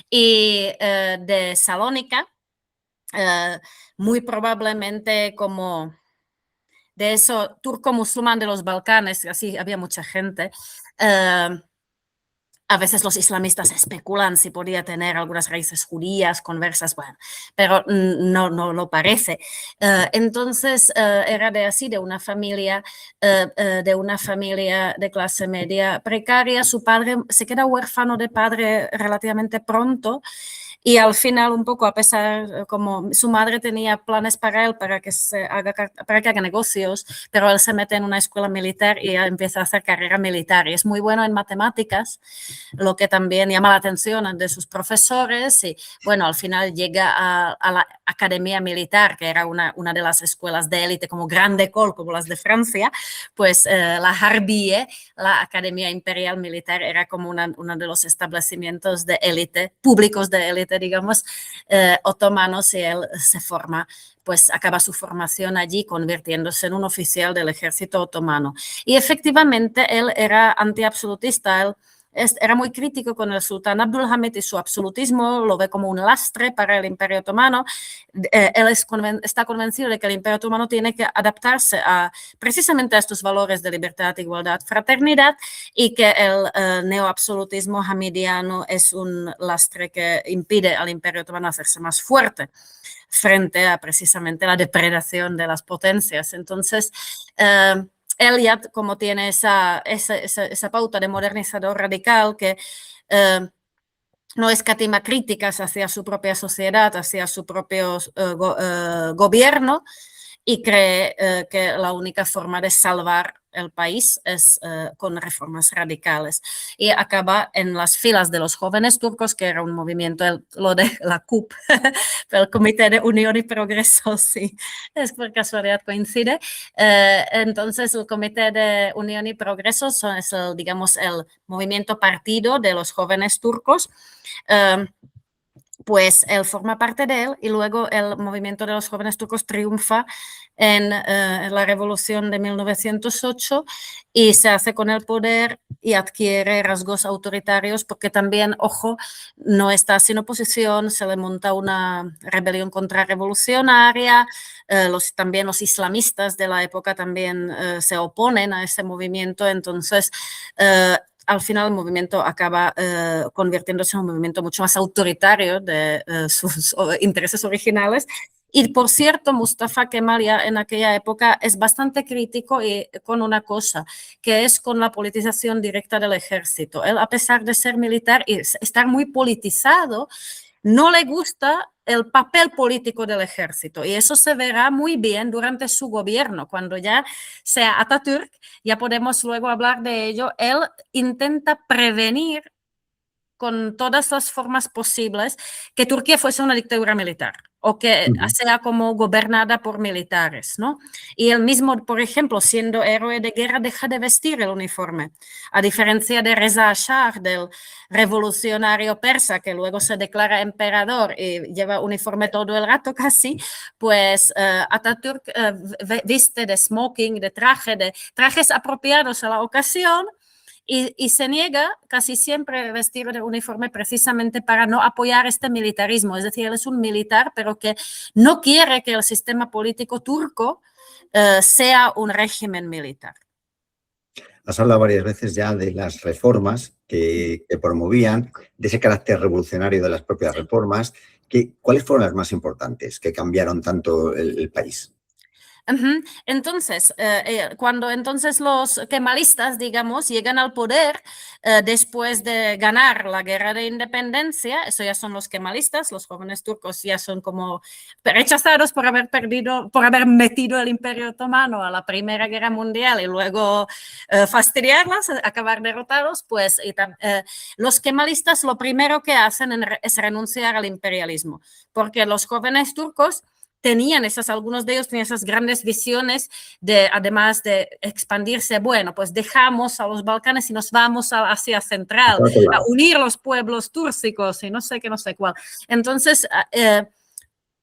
y de Salónica, muy probablemente como de eso turco-musulmán de los Balcanes, así había mucha gente. A veces los islamistas especulan si podía tener algunas raíces judías, conversas, bueno, pero no lo parece. Entonces era de una familia de clase media precaria. Su padre se queda huérfano de padre relativamente pronto. Y al final, un poco, a pesar, como su madre tenía planes para él, para que haga negocios, pero él se mete en una escuela militar y empieza a hacer carrera militar. Y es muy bueno en matemáticas, lo que también llama la atención de sus profesores. Y bueno, al final llega a la Academia Militar, que era una de las escuelas de élite, como Grande École, como las de Francia. Pues la Harbiye, la Academia Imperial Militar, era como uno de los establecimientos de élite, públicos de élite, digamos, otomanos, y él se forma, pues acaba su formación allí convirtiéndose en un oficial del ejército otomano. Y efectivamente él era antiabsolutista, él era muy crítico con el sultán Abdulhamid y su absolutismo, lo ve como un lastre para el Imperio Otomano. Él está convencido de que el Imperio Otomano tiene que adaptarse precisamente a estos valores de libertad, igualdad, fraternidad, y que el neoabsolutismo hamidiano es un lastre que impide al Imperio Otomano hacerse más fuerte frente a precisamente la depredación de las potencias. Entonces, él ya como tiene esa pauta de modernizador radical que no escatima críticas hacia su propia sociedad, hacia su propio gobierno, y cree que la única forma de salvar el país es con reformas radicales. Y acaba en las filas de los jóvenes turcos, que era un movimiento, lo de la CUP, el Comité de Unión y Progreso, sí, es por casualidad coincide. Entonces, el Comité de Unión y Progreso es digamos, el movimiento partido de los jóvenes turcos. Pues él forma parte de él y luego el movimiento de los jóvenes turcos triunfa en la revolución de 1908 y se hace con el poder y adquiere rasgos autoritarios porque también, ojo, no está sin oposición, se le monta una rebelión contrarrevolucionaria, también los islamistas de la época también se oponen a ese movimiento, entonces al final el movimiento acaba convirtiéndose en un movimiento mucho más autoritario de sus intereses originales. Y por cierto, Mustafa Kemal ya en aquella época es bastante crítico con una cosa, que es con la politización directa del ejército. Él, a pesar de ser militar y estar muy politizado, no le gusta el papel político del ejército y eso se verá muy bien durante su gobierno. Cuando ya sea Atatürk, ya podemos luego hablar de ello, él intenta prevenir con todas las formas posibles que Turquía fuese una dictadura militar o que sea como gobernada por militares, ¿no? Y él mismo, por ejemplo, siendo héroe de guerra, deja de vestir el uniforme, a diferencia de Reza Shah, del revolucionario persa, que luego se declara emperador y lleva uniforme todo el rato casi, pues Atatürk viste de smoking, de trajes apropiados a la ocasión, y se niega casi siempre a vestir de uniforme precisamente para no apoyar este militarismo. Es decir, él es un militar, pero que no quiere que el sistema político turco sea un régimen militar. Has hablado varias veces ya de las reformas que promovían, de ese carácter revolucionario de las propias reformas. ¿Cuáles fueron las más importantes que cambiaron tanto el país? Entonces, cuando entonces los kemalistas, digamos, llegan al poder después de ganar la guerra de independencia, eso ya son los kemalistas, los jóvenes turcos ya son como rechazados por haber metido el Imperio Otomano a la Primera Guerra Mundial y luego fastidiarlas, acabar derrotados, pues los kemalistas lo primero que hacen es renunciar al imperialismo, porque los jóvenes turcos algunos de ellos tenían esas grandes visiones además de expandirse, bueno, pues dejamos a los Balcanes y nos vamos a Asia Central, a unir los pueblos túrcicos y no sé qué, no sé cuál. Entonces,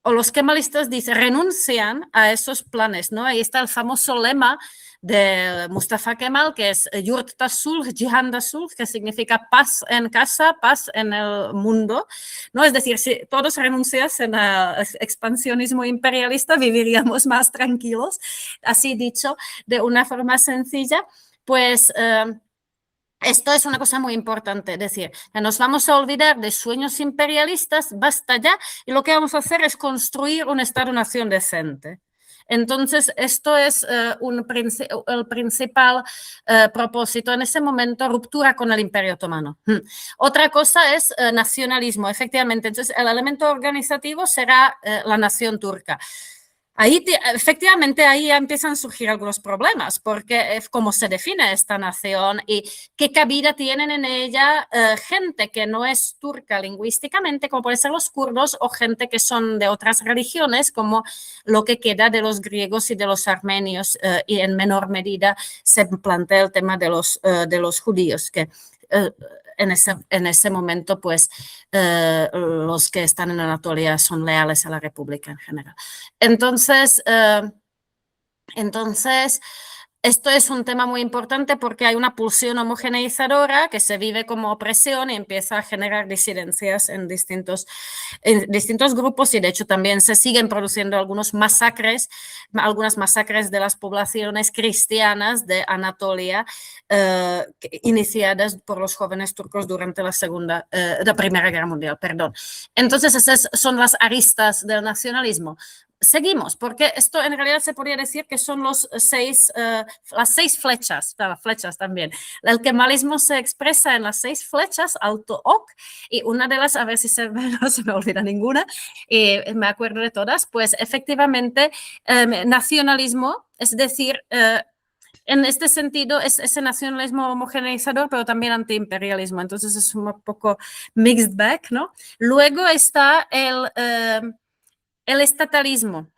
o los kemalistas renuncian a esos planes, ¿no? Ahí está el famoso lema de Mustafa Kemal, que es Yurtta Sulh, Cihan da Sulh, que significa paz en casa, paz en el mundo, ¿no? Es decir, si todos renunciasen al expansionismo imperialista, viviríamos más tranquilos, así dicho, de una forma sencilla, pues esto es una cosa muy importante, es decir, nos vamos a olvidar de sueños imperialistas, basta ya, y lo que vamos a hacer es construir un Estado-nación decente. Entonces, esto es el principal propósito en ese momento, ruptura con el Imperio Otomano. Otra cosa es nacionalismo, efectivamente. Entonces, el elemento organizativo será la nación turca. Efectivamente, ahí ya empiezan a surgir algunos problemas, porque cómo se define esta nación y qué cabida tienen en ella gente que no es turca lingüísticamente, como pueden ser los kurdos, o gente que son de otras religiones, como lo que queda de los griegos y de los armenios, y en menor medida se plantea el tema de los judíos, que en ese momento, pues, los que están en Anatolia son leales a la República en general. Entonces Esto es un tema muy importante porque hay una pulsión homogeneizadora que se vive como opresión y empieza a generar disidencias en distintos grupos, y de hecho también se siguen produciendo algunas masacres de las poblaciones cristianas de Anatolia iniciadas por los jóvenes turcos durante la Primera Guerra Mundial, perdón. Entonces esas son las aristas del nacionalismo. Seguimos, porque esto en realidad se podría decir que son las 6 flechas, también. El kemalismo se expresa en las 6 flechas, alto ok, y una de las, a ver si no se me olvida ninguna, y me acuerdo de todas, pues efectivamente nacionalismo, es decir, en este sentido es ese nacionalismo homogeneizador, pero también antiimperialismo, entonces es un poco mixed bag, ¿no? Luego está el estatalismo.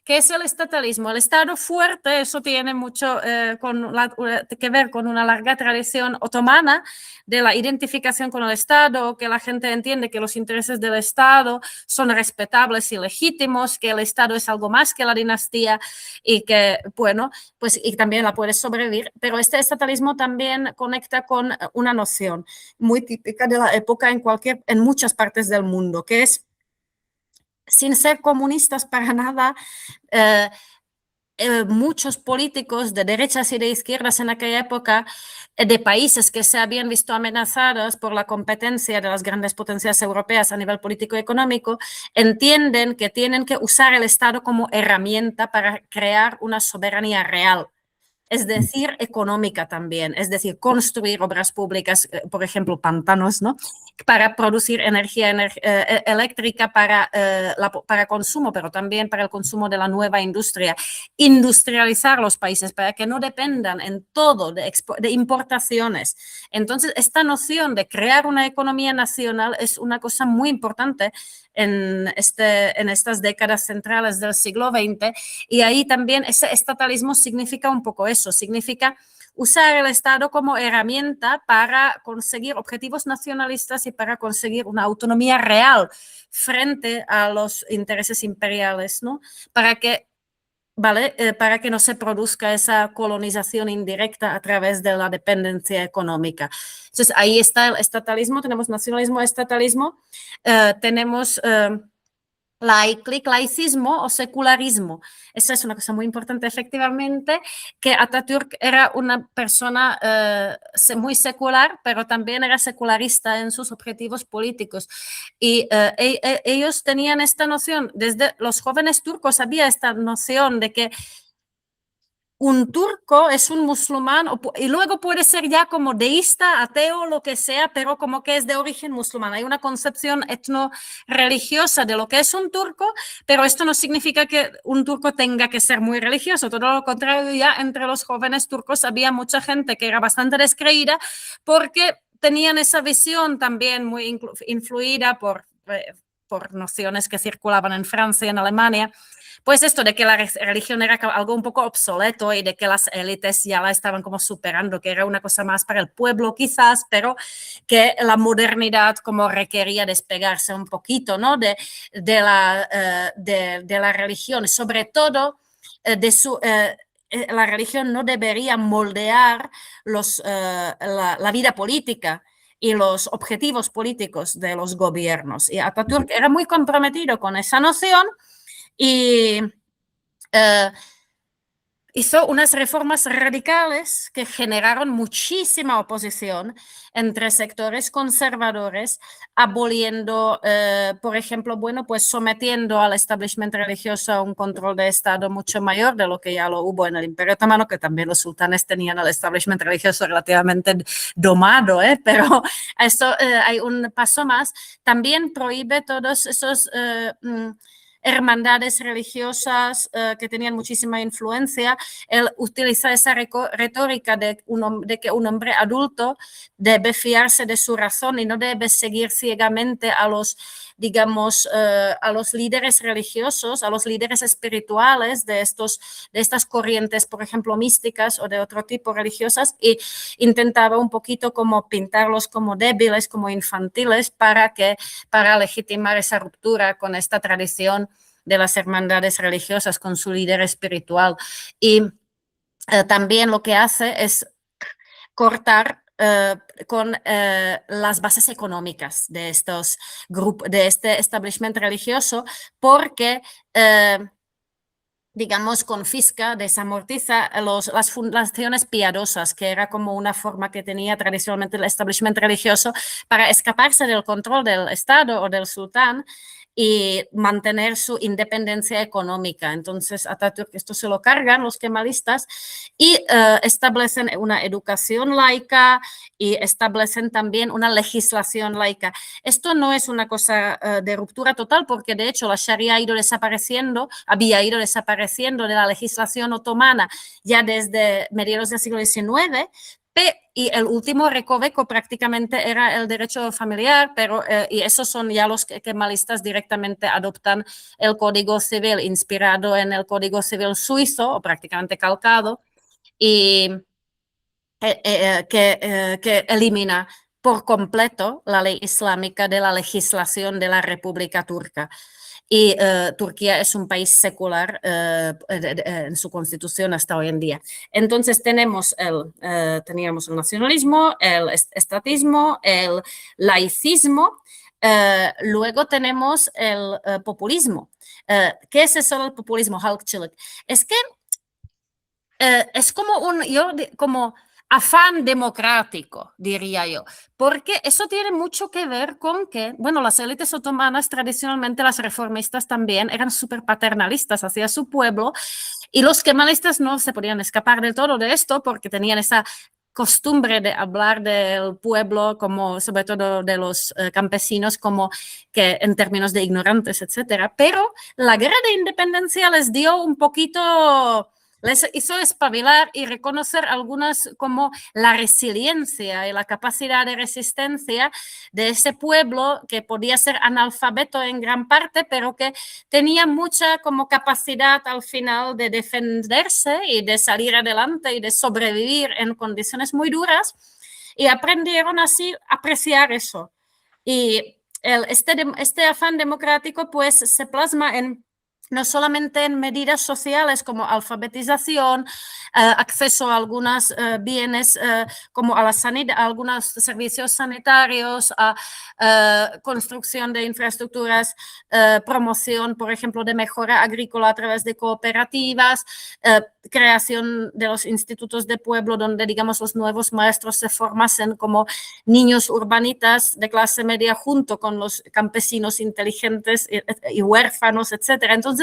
¿Qué es el estatalismo? El Estado fuerte, eso tiene mucho que ver con una larga tradición otomana de la identificación con el Estado, que la gente entiende que los intereses del Estado son respetables y legítimos, que el Estado es algo más que la dinastía y que, bueno, pues y también la puede sobrevivir. Pero este estatalismo también conecta con una noción muy típica de la época en muchas partes del mundo, que es, sin ser comunistas para nada, muchos políticos de derechas y de izquierdas en aquella época, de países que se habían visto amenazados por la competencia de las grandes potencias europeas a nivel político y económico, entienden que tienen que usar el Estado como herramienta para crear una soberanía real. Es decir, económica también, es decir, construir obras públicas, por ejemplo, pantanos, ¿no? Para producir energía eléctrica para consumo, pero también para el consumo de la nueva industria. Industrializar los países para que no dependan en todo de importaciones. Entonces, esta noción de crear una economía nacional es una cosa muy importante en estas décadas centrales del siglo XX, y ahí también ese estatalismo significa un poco eso, significa usar el Estado como herramienta para conseguir objetivos nacionalistas y para conseguir una autonomía real frente a los intereses imperiales, ¿no? Para que no se produzca esa colonización indirecta a través de la dependencia económica. Entonces, ahí está el estatalismo, tenemos nacionalismo, estatalismo, tenemos laicismo o secularismo. Esa es una cosa muy importante, efectivamente, que Atatürk era una persona muy secular, pero también era secularista en sus objetivos políticos. Y ellos tenían esta noción, desde los jóvenes turcos había esta noción de que un turco es un musulmán y luego puede ser ya como deísta, ateo, lo que sea, pero como que es de origen musulmán. Hay una concepción etno-religiosa de lo que es un turco, pero esto no significa que un turco tenga que ser muy religioso. Todo lo contrario, ya entre los jóvenes turcos había mucha gente que era bastante descreída porque tenían esa visión también muy influida por nociones que circulaban en Francia y en Alemania. Pues esto de que la religión era algo un poco obsoleto y de que las élites ya la estaban como superando, que era una cosa más para el pueblo quizás, pero que la modernidad como requería despegarse un poquito, ¿no? de la religión, sobre todo la religión no debería moldear la vida política y los objetivos políticos de los gobiernos. Y Atatürk era muy comprometido con esa noción y hizo unas reformas radicales que generaron muchísima oposición entre sectores conservadores, aboliendo, por ejemplo, pues sometiendo al establishment religioso a un control de Estado mucho mayor de lo que ya lo hubo en el Imperio Otomano, que también los sultanes tenían al establishment religioso relativamente domado, pero eso hay un paso más. También prohíbe todos esos hermandades religiosas que tenían muchísima influencia. Él utiliza esa retórica de que un hombre adulto debe fiarse de su razón y no debe seguir ciegamente a los, digamos, a los líderes religiosos, a los líderes espirituales de estas corrientes, por ejemplo, místicas o de otro tipo religiosas, y intentaba un poquito como pintarlos como débiles, como infantiles, para legitimar esa ruptura con esta tradición de las hermandades religiosas, con su líder espiritual. Y también lo que hace es cortar con las bases económicas de estos grupos, de este establishment religioso, porque digamos, confisca, desamortiza las fundaciones piadosas, que era como una forma que tenía tradicionalmente el establishment religioso para escaparse del control del Estado o del sultán y mantener su independencia económica. Entonces, Atatürk esto se lo cargan los kemalistas y establecen una educación laica y establecen también una legislación laica. Esto no es una cosa de ruptura total, porque de hecho la Sharia había ido desapareciendo de la legislación otomana ya desde mediados del siglo XIX, y el último recoveco prácticamente era el derecho familiar, pero y esos son ya los kemalistas directamente adoptan el Código Civil inspirado en el Código Civil suizo, o prácticamente calcado, y que elimina por completo la ley islámica de la legislación de la República Turca. Y Turquía es un país secular en su constitución hasta hoy en día. Entonces teníamos el nacionalismo, el estatismo, el laicismo, luego tenemos el populismo. ¿Qué es eso del populismo, halkçılık? Es que es como afán democrático, diría yo, porque eso tiene mucho que ver con que, bueno, las élites otomanas tradicionalmente, las reformistas también, eran súper paternalistas hacia su pueblo, y los kemalistas no se podían escapar del todo de esto porque tenían esa costumbre de hablar del pueblo, como sobre todo de los campesinos, como que en términos de ignorantes, etcétera. Pero la guerra de independencia les dio un poquito, les hizo espabilar y reconocer algunas como la resiliencia y la capacidad de resistencia de ese pueblo que podía ser analfabeto en gran parte, pero que tenía mucha como capacidad al final de defenderse y de salir adelante y de sobrevivir en condiciones muy duras, y aprendieron así a apreciar eso. Y este afán democrático pues se plasma no solamente en medidas sociales como alfabetización, acceso a algunos bienes como a la sanidad, a algunos servicios sanitarios, a construcción de infraestructuras, promoción, por ejemplo, de mejora agrícola a través de cooperativas, creación de los institutos de pueblo donde, digamos, los nuevos maestros se formasen como niños urbanitas de clase media junto con los campesinos inteligentes y huérfanos, etcétera. Entonces,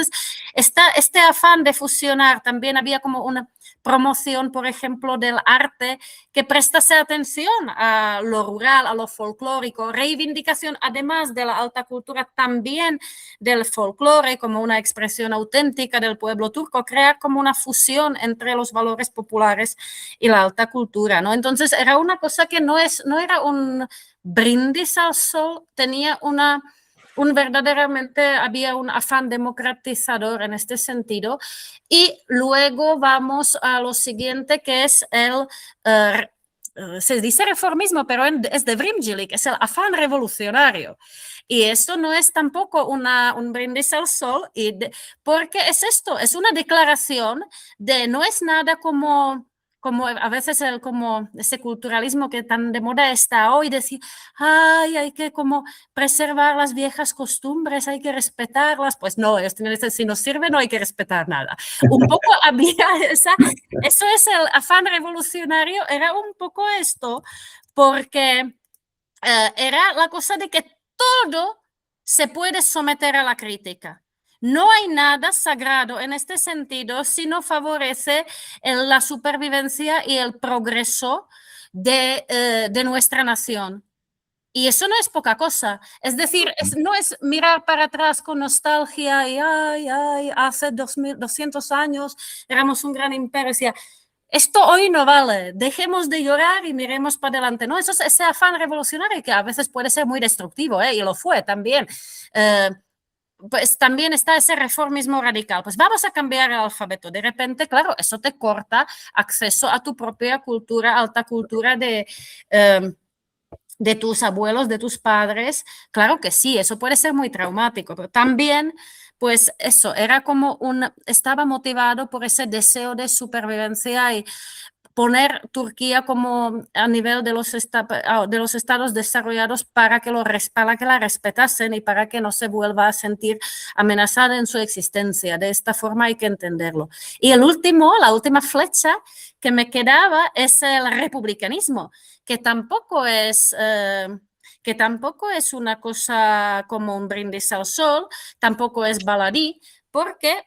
este afán de fusionar, también había como una promoción, por ejemplo, del arte que prestase atención a lo rural, a lo folclórico, reivindicación además de la alta cultura también del folclore como una expresión auténtica del pueblo turco, crear como una fusión entre los valores populares y la alta cultura, ¿no? Entonces era una cosa que no era un brindis al sol, tenía verdaderamente había un afán democratizador en este sentido. Y luego vamos a lo siguiente, que es se dice reformismo, pero es de Vrimjilik, es el afán revolucionario. Y esto no es tampoco un brindis al sol, porque es esto, es una declaración de no es nada como a veces como ese culturalismo que tan de moda está hoy, decir, ay, hay que como preservar las viejas costumbres, hay que respetarlas. Pues no, si nos sirve no hay que respetar nada. Un poco había eso es el afán revolucionario, era un poco esto, porque era la cosa de que todo se puede someter a la crítica. No hay nada sagrado en este sentido si no favorece la supervivencia y el progreso de nuestra nación. Y eso no es poca cosa. Es decir, no es mirar para atrás con nostalgia y hace 200 años éramos un gran imperio. Esto hoy no vale, dejemos de llorar y miremos para adelante. No, eso es ese afán revolucionario que a veces puede ser muy destructivo, y lo fue también. Pues también está ese reformismo radical. Pues vamos a cambiar el alfabeto. De repente, claro, eso te corta acceso a tu propia cultura, alta cultura de tus abuelos, de tus padres. Claro que sí, eso puede ser muy traumático, pero también pues eso, estaba motivado por ese deseo de supervivencia y poner Turquía como a nivel de los estados desarrollados para que la respetasen y para que no se vuelva a sentir amenazada en su existencia. De esta forma hay que entenderlo. Y la última flecha que me quedaba es el republicanismo, que tampoco es una cosa como un brindis al sol, tampoco es baladí, porque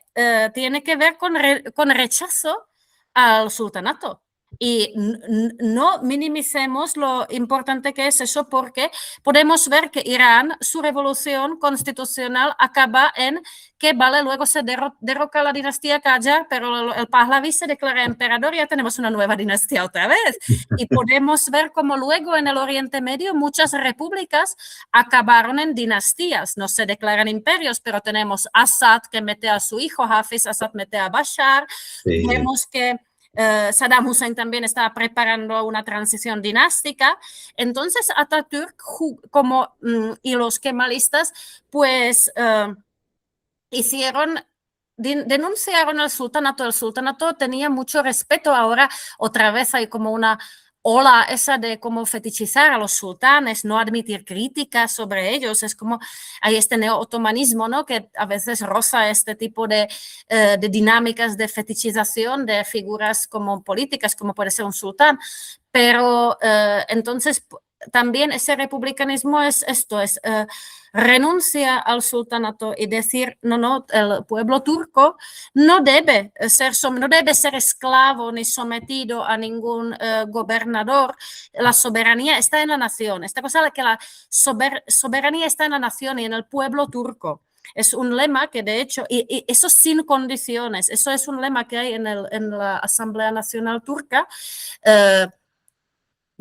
tiene que ver con rechazo al sultanato. Y no minimicemos lo importante que es eso, porque podemos ver que Irán, su revolución constitucional acaba en que, vale, luego se derroca la dinastía Qajar, pero el Pahlaví se declara emperador y ya tenemos una nueva dinastía otra vez. Y podemos ver como luego en el Oriente Medio muchas repúblicas acabaron en dinastías, no se declaran imperios, pero tenemos Assad que mete a su hijo, Hafiz Assad mete a Bashar, sí. Vemos que Saddam Hussein también estaba preparando una transición dinástica. Entonces Atatürk y los kemalistas pues denunciaron al sultanato. El sultanato tenía mucho respeto. Ahora otra vez hay como una ola esa de cómo fetichizar a los sultanes, no admitir críticas sobre ellos. Es como hay este neo-otomanismo, ¿no? Que a veces roza este tipo de dinámicas de fetichización de figuras como políticas, como puede ser un sultán. Pero entonces también ese republicanismo es esto, renuncia al sultanato y decir, no, el pueblo turco no debe ser esclavo ni sometido a ningún gobernador. La soberanía está en la nación. Esta cosa de que la soberanía está en la nación y en el pueblo turco. Es un lema que de hecho, y eso sin condiciones, eso es un lema que hay en la Asamblea Nacional Turca,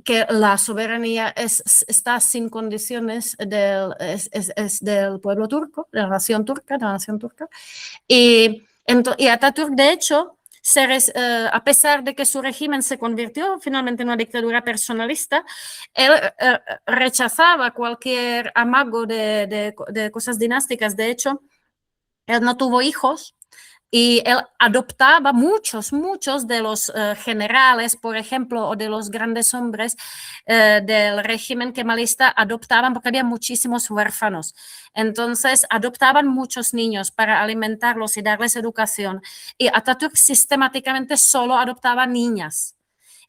que la soberanía está sin condiciones es del pueblo turco, de la nación turca. Y Atatürk, de hecho, a pesar de que su régimen se convirtió finalmente en una dictadura personalista, él rechazaba cualquier amago de cosas dinásticas. De hecho, él no tuvo hijos. Y él adoptaba muchos de los generales, por ejemplo, o de los grandes hombres del régimen kemalista, adoptaban porque había muchísimos huérfanos. Entonces, adoptaban muchos niños para alimentarlos y darles educación. Y Atatürk sistemáticamente solo adoptaba niñas.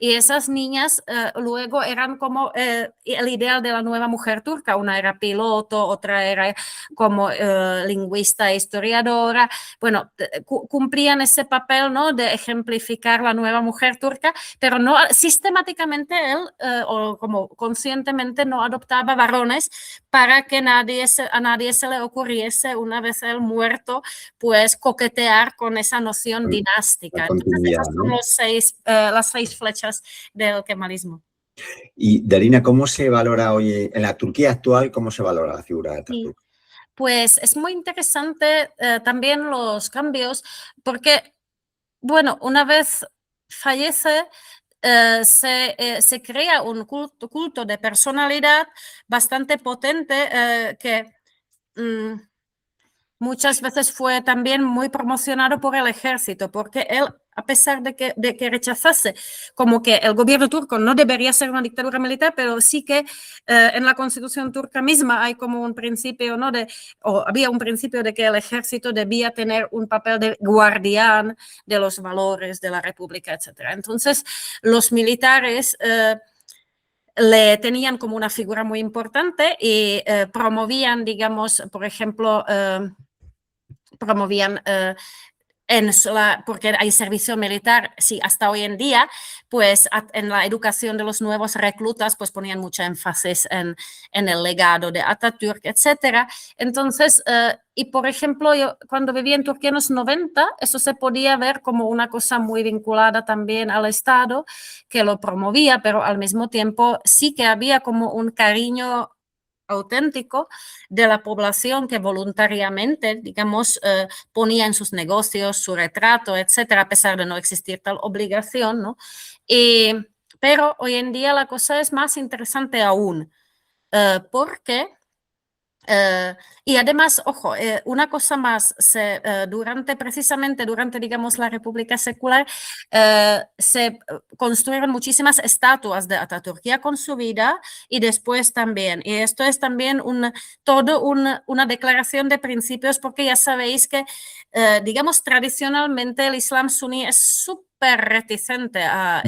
Y esas niñas luego eran como el ideal de la nueva mujer turca. Una era piloto, otra era como lingüista e historiadora. Bueno, cumplían ese papel, ¿no?, de ejemplificar la nueva mujer turca, pero no sistemáticamente él, o como conscientemente, no adoptaba varones para que a nadie se le ocurriese, una vez él muerto, pues coquetear con esa noción dinástica. Entonces, esas son las 6 flechas del kemalismo. Y Darina, ¿cómo se valora hoy en la Turquía actual, cómo se valora la figura de Atatürk? Sí. Pues es muy interesante también los cambios, porque, bueno, una vez fallece, se crea un culto de personalidad bastante potente que muchas veces fue también muy promocionado por el ejército, porque él, a pesar de que rechazase como que el gobierno turco no debería ser una dictadura militar, pero sí que en la constitución turca misma hay como un principio, ¿no?, había un principio de que el ejército debía tener un papel de guardián de los valores de la república, etc. Entonces, los militares le tenían como una figura muy importante y promovían, digamos, por ejemplo, porque hay servicio militar, sí, hasta hoy en día, pues en la educación de los nuevos reclutas, pues ponían mucho énfasis en el legado de Atatürk, etcétera. Entonces, y por ejemplo, yo cuando vivía en Turquía en los 90, eso se podía ver como una cosa muy vinculada también al Estado, que lo promovía, pero al mismo tiempo sí que había como un cariño auténtico de la población que voluntariamente, digamos, ponía en sus negocios su retrato, etcétera, a pesar de no existir tal obligación, ¿no? Pero hoy en día la cosa es más interesante aún, porque Y además, ojo, una cosa más, precisamente durante, digamos, la República Secular, se construyeron muchísimas estatuas de Ataturk con su vida y después también. Y esto es también una declaración de principios, porque ya sabéis que, digamos, tradicionalmente el Islam suní es súper reticente a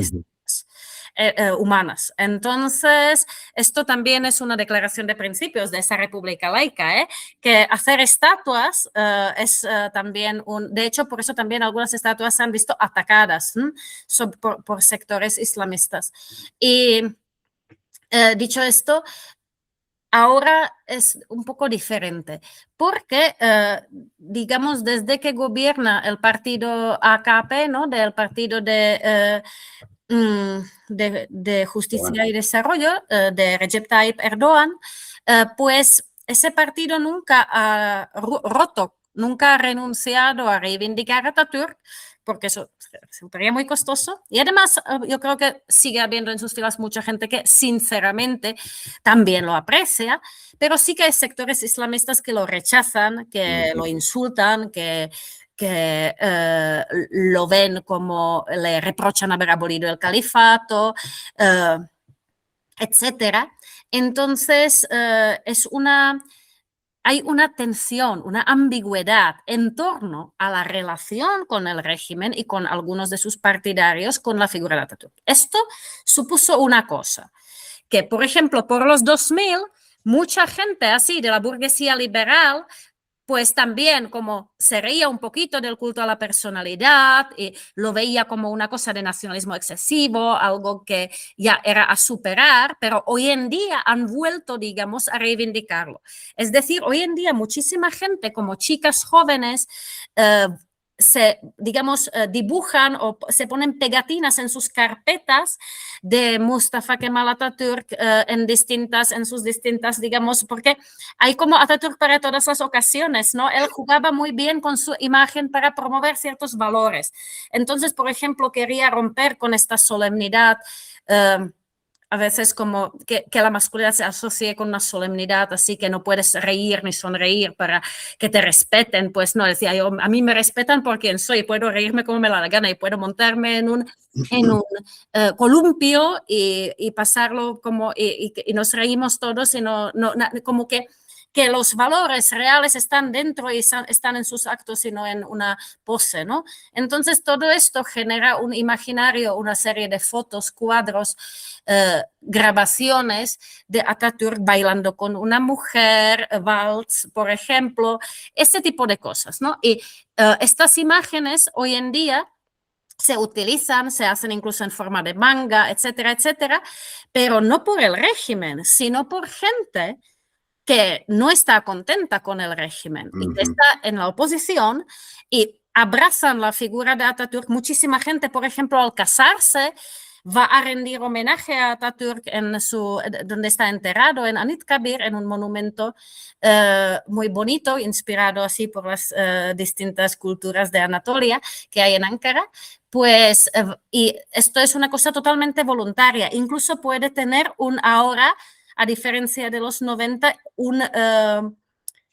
humanas. Entonces, esto también es una declaración de principios de esa república laica, que hacer estatuas es también de hecho, por eso también algunas estatuas se han visto atacadas por sectores islamistas. Y dicho esto, ahora es un poco diferente, porque, digamos, desde que gobierna el partido AKP, ¿no? Del partido de Justicia y Desarrollo de Recep Tayyip Erdogan, pues ese partido nunca ha roto, nunca ha renunciado a reivindicar a Atatürk, porque eso sería muy costoso. Y además, yo creo que sigue habiendo en sus filas mucha gente que sinceramente también lo aprecia, pero sí que hay sectores islamistas que lo rechazan, que lo insultan, que lo ven como le reprochan haber abolido el califato, etcétera. Entonces, hay una tensión, una ambigüedad en torno a la relación con el régimen y con algunos de sus partidarios con la figura de Atatürk. Esto supuso una cosa, que por ejemplo, por los 2000, mucha gente así de la burguesía liberal pues también como se reía un poquito del culto a la personalidad y lo veía como una cosa de nacionalismo excesivo, algo que ya era a superar, pero hoy en día han vuelto, digamos, a reivindicarlo. Es decir, hoy en día muchísima gente, como chicas jóvenes, digamos, dibujan o se ponen pegatinas en sus carpetas de Mustafa Kemal Atatürk en sus distintas, digamos, porque hay como Atatürk para todas las ocasiones, ¿no? Él jugaba muy bien con su imagen para promover ciertos valores. Entonces, por ejemplo, quería romper con esta solemnidad, a veces como que la masculinidad se asocie con una solemnidad, así que no puedes reír ni sonreír para que te respeten. Pues no, decía yo, a mí me respetan por quien soy, puedo reírme como me da la gana y puedo montarme en un columpio y pasarlo como, y nos reímos todos y como que los valores reales están dentro y están en sus actos y no en una pose, ¿no? Entonces todo esto genera un imaginario, una serie de fotos, cuadros, grabaciones de Atatürk bailando con una mujer, vals, por ejemplo, ese tipo de cosas, ¿no? Y estas imágenes hoy en día se utilizan, se hacen incluso en forma de manga, etcétera, etcétera, pero no por el régimen, sino por gente que no está contenta con el régimen y que está en la oposición y abrazan la figura de Atatürk. Muchísima gente, por ejemplo, al casarse, va a rendir homenaje a Atatürk donde está enterrado, en Anıtkabir, en un monumento muy bonito, inspirado así por las distintas culturas de Anatolia que hay en Ankara. Pues, y esto es una cosa totalmente voluntaria. Incluso puede tener ahora, a diferencia de los 90,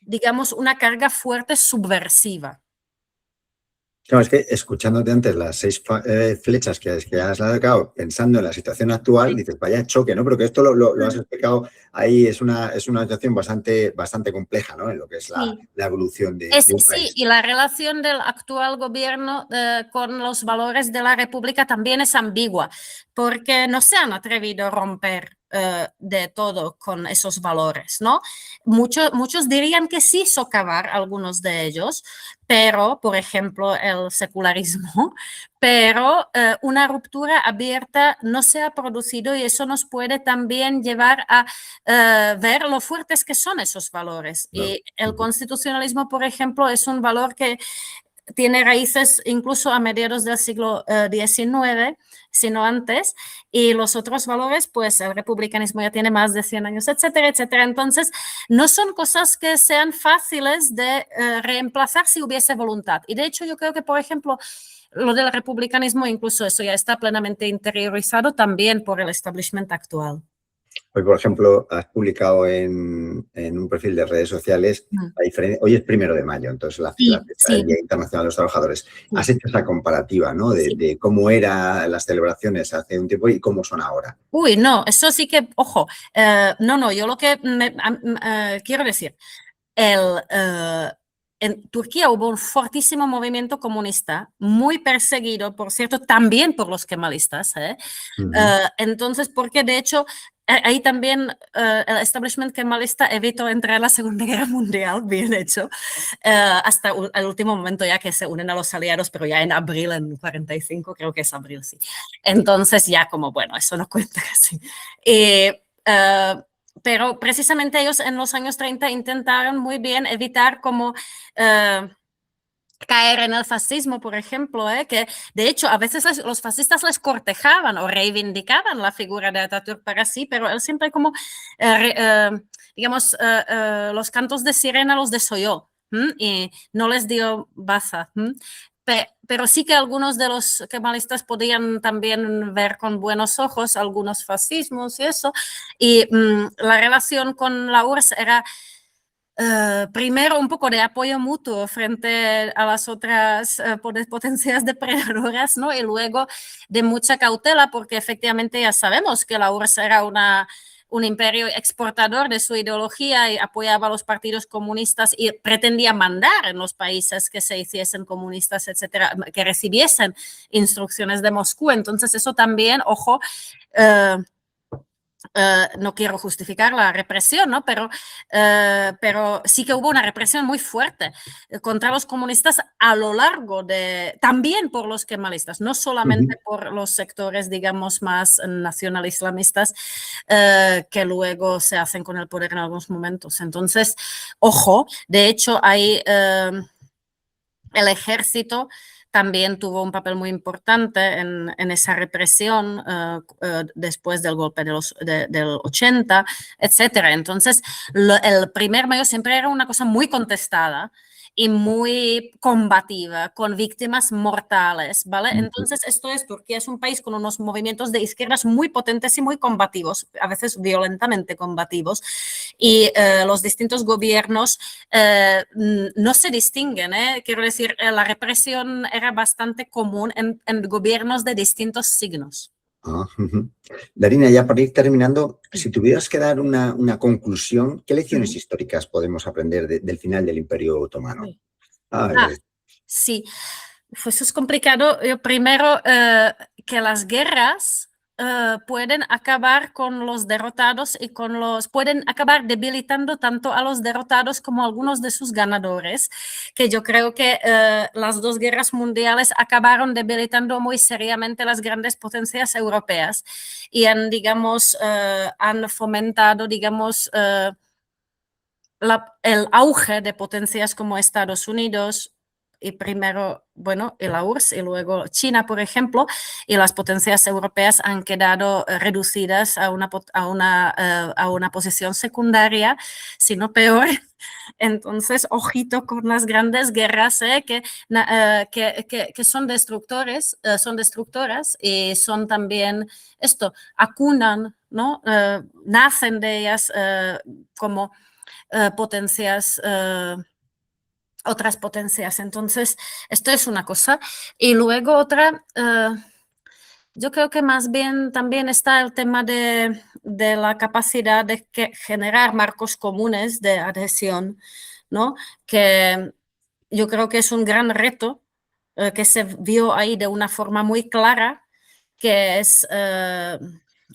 digamos, una carga fuerte subversiva. Claro, es que escuchándote antes las 6 flechas que has dado, pensando en la situación actual, dices, vaya choque, ¿no? Pero que esto lo has explicado ahí, es una situación bastante compleja, ¿no? En lo que es la evolución de un país. Sí, y la relación del actual gobierno con los valores de la República también es ambigua, porque no se han atrevido a romper de todo con esos valores, ¿no? Muchos dirían que sí socavar algunos de ellos, pero, por ejemplo, el secularismo, pero una ruptura abierta no se ha producido y eso nos puede también llevar a ver lo fuertes que son esos valores. No. Y el constitucionalismo, por ejemplo, es un valor que tiene raíces incluso a mediados del siglo XIX, sino antes, y los otros valores, pues el republicanismo ya tiene más de 100 años, etcétera, etcétera. Entonces, no son cosas que sean fáciles de reemplazar si hubiese voluntad. Y de hecho, yo creo que, por ejemplo, lo del republicanismo, incluso eso ya está plenamente interiorizado también por el establishment actual. Hoy, por ejemplo, has publicado en un perfil de redes sociales, hoy es 1 de mayo, entonces la fecha del Día Internacional de los Trabajadores. Has hecho esa comparativa, ¿no? De cómo eran las celebraciones hace un tiempo y cómo son ahora. Uy, no, eso sí que, ojo, no, yo lo que quiero decir, en Turquía hubo un fortísimo movimiento comunista, muy perseguido, por cierto, también por los kemalistas. Entonces, porque de hecho, ahí también el establishment kemalista evitó entrar a la Segunda Guerra Mundial, bien hecho, hasta el último momento ya que se unen a los aliados, pero ya en abril, en 45, creo que es abril, sí. Entonces ya como, bueno, eso no cuenta casi. Pero precisamente ellos en los años 30 intentaron muy bien evitar como caer en el fascismo, por ejemplo, que de hecho a veces los fascistas les cortejaban o reivindicaban la figura de Atatürk para sí, pero él siempre como, digamos, los cantos de sirena los desoyó y no les dio baza. Pero sí que algunos de los kemalistas podían también ver con buenos ojos algunos fascismos y eso, y la relación con la URSS era primero un poco de apoyo mutuo frente a las otras potencias depredadoras, ¿no? Y luego de mucha cautela, porque efectivamente ya sabemos que la URSS era un imperio exportador de su ideología y apoyaba a los partidos comunistas y pretendía mandar en los países que se hiciesen comunistas, etcétera, que recibiesen instrucciones de Moscú. Entonces eso también, ojo, no quiero justificar la represión, ¿no? Pero sí que hubo una represión muy fuerte contra los comunistas a lo largo también por los kemalistas, no solamente por los sectores, digamos, más nacional-islamistas que luego se hacen con el poder en algunos momentos. Entonces, ojo, de hecho hay el ejército también tuvo un papel muy importante en esa represión después del golpe del 80, etcétera. Entonces, el 1 de mayo siempre era una cosa muy contestada y muy combativa, con víctimas mortales, ¿vale? Entonces, Turquía es un país con unos movimientos de izquierdas muy potentes y muy combativos, a veces violentamente combativos, y los distintos gobiernos no se distinguen, quiero decir, la represión era bastante común en gobiernos de distintos signos. Darina, ya para ir terminando, si tuvieras que dar una conclusión, ¿qué lecciones históricas podemos aprender del final del Imperio Otomano? Sí, pues eso es complicado. Primero, que las guerras pueden acabar con los derrotados y pueden acabar debilitando tanto a los derrotados como a algunos de sus ganadores, que yo creo que las dos guerras mundiales acabaron debilitando muy seriamente las grandes potencias europeas y han, digamos, han fomentado, digamos, el auge de potencias como Estados Unidos, y primero, bueno, la URSS y luego China, por ejemplo, y las potencias europeas han quedado reducidas a una posición secundaria, sino peor. Entonces, ojito con las grandes guerras que son destructoras y son también, acunan, ¿no? Nacen de ellas como potencias, otras potencias. Entonces, esto es una cosa. Y luego otra, yo creo que más bien también está el tema de la capacidad de generar marcos comunes de adhesión, ¿no? Que yo creo que es un gran reto que se vio ahí de una forma muy clara, que es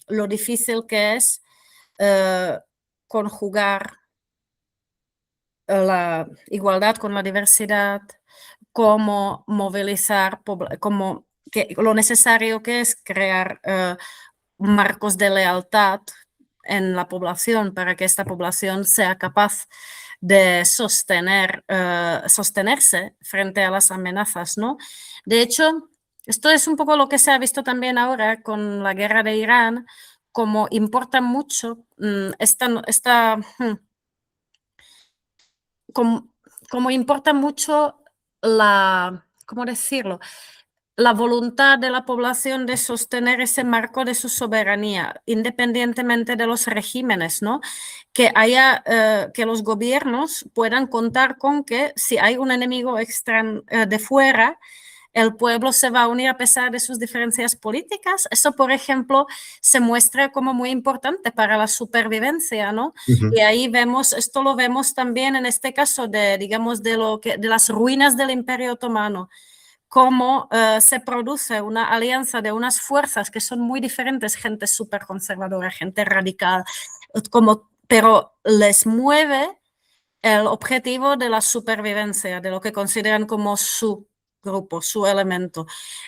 lo difícil que es conjugar la igualdad con la diversidad, cómo movilizar, lo necesario que es crear marcos de lealtad en la población para que esta población sea capaz de sostenerse frente a las amenazas, ¿no? De hecho, esto es un poco lo que se ha visto también ahora con la guerra de Irán, como importa mucho como importa mucho ¿cómo decirlo? la voluntad de la población de sostener ese marco de su soberanía, independientemente de los regímenes, ¿no? Que los gobiernos puedan contar con que si hay un enemigo de fuera, el pueblo se va a unir a pesar de sus diferencias políticas. Eso, por ejemplo, se muestra como muy importante para la supervivencia, ¿no? Y ahí esto lo vemos también en este caso digamos, de las ruinas del Imperio Otomano, cómo se produce una alianza de unas fuerzas que son muy diferentes, gente súper conservadora, gente radical, pero les mueve el objetivo de la supervivencia, de lo que consideran como su grupo, su elemento,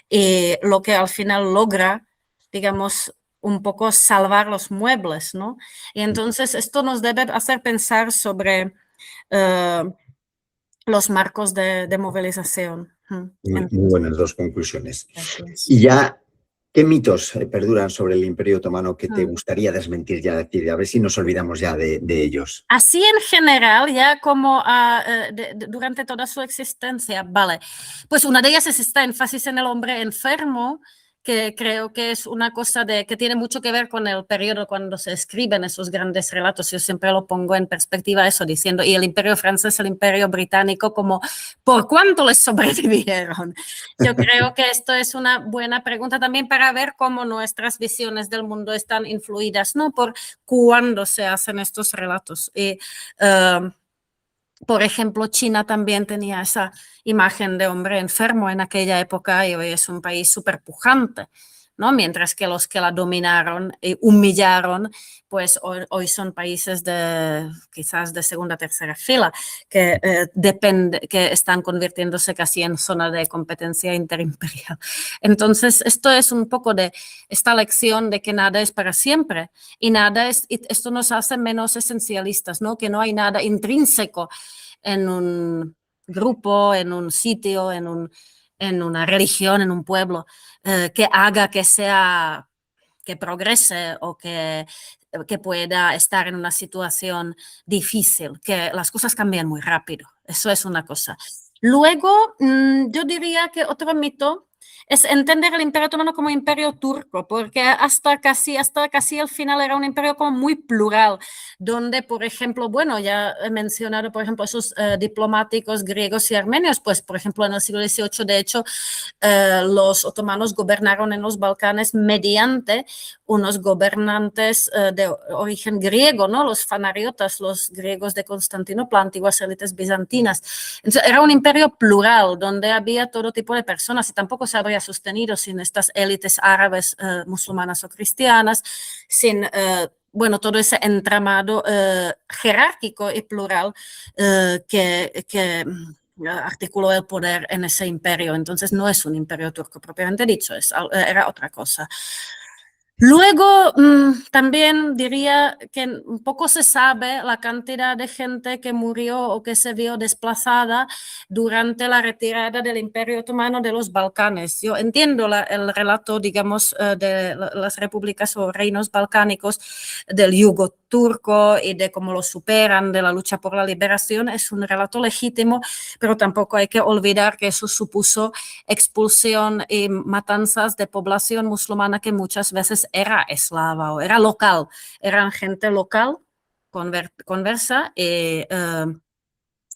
y lo que al final logra, digamos, un poco salvar los muebles, ¿no? Y entonces esto nos debe hacer pensar sobre los marcos de movilización. Muy buenas dos conclusiones. Gracias. Y ya, ¿qué mitos perduran sobre el Imperio Otomano que te gustaría desmentir ya? Decir, a ver si nos olvidamos ya de ellos. Así en general, ya como durante toda su existencia, vale. Pues una de ellas es esta énfasis en el hombre enfermo, que creo que es una cosa que tiene mucho que ver con el periodo cuando se escriben esos grandes relatos. Yo siempre lo pongo en perspectiva eso, diciendo, y el Imperio francés, el Imperio británico, como, ¿por cuánto les sobrevivieron? Yo creo que esto es una buena pregunta también para ver cómo nuestras visiones del mundo están influidas, ¿no? Por cuándo se hacen estos relatos. Y, por ejemplo, China también tenía esa imagen de hombre enfermo en aquella época y hoy es un país súper pujante, ¿no? Mientras que los que la dominaron y humillaron, pues hoy son países quizás de segunda, tercera fila, que están convirtiéndose casi en zona de competencia interimperial. Entonces, esto es un poco de esta lección de que nada es para siempre y esto nos hace menos esencialistas, ¿no? Que no hay nada intrínseco en un grupo, en un sitio, en una religión, en un pueblo, que haga que progrese o que pueda estar en una situación difícil, que las cosas cambian muy rápido. Eso es una cosa. Luego, yo diría que otro mito es entender el Imperio Otomano como imperio turco, porque hasta casi el final era un imperio como muy plural, donde, por ejemplo, bueno, ya he mencionado, por ejemplo, esos diplomáticos griegos y armenios, pues, por ejemplo, en el siglo XVIII, de hecho, los otomanos gobernaron en los Balcanes mediante unos gobernantes de origen griego, ¿no? Los fanariotas, los griegos de Constantinopla, antiguas élites bizantinas. Entonces, era un imperio plural, donde había todo tipo de personas y tampoco se habría sostenido sin estas élites árabes, musulmanas o cristianas, sin bueno, todo ese entramado jerárquico y plural que articuló el poder en ese imperio. Entonces no es un imperio turco propiamente dicho, era otra cosa. Luego, también diría que poco se sabe la cantidad de gente que murió o que se vio desplazada durante la retirada del Imperio Otomano de los Balcanes. Yo entiendo el relato, digamos, de las repúblicas o reinos balcánicos del yugo turco y de cómo lo superan, de la lucha por la liberación. Es un relato legítimo, pero tampoco hay que olvidar que eso supuso expulsión y matanzas de población musulmana que muchas veces era eslava o era local, eran gente local conversa y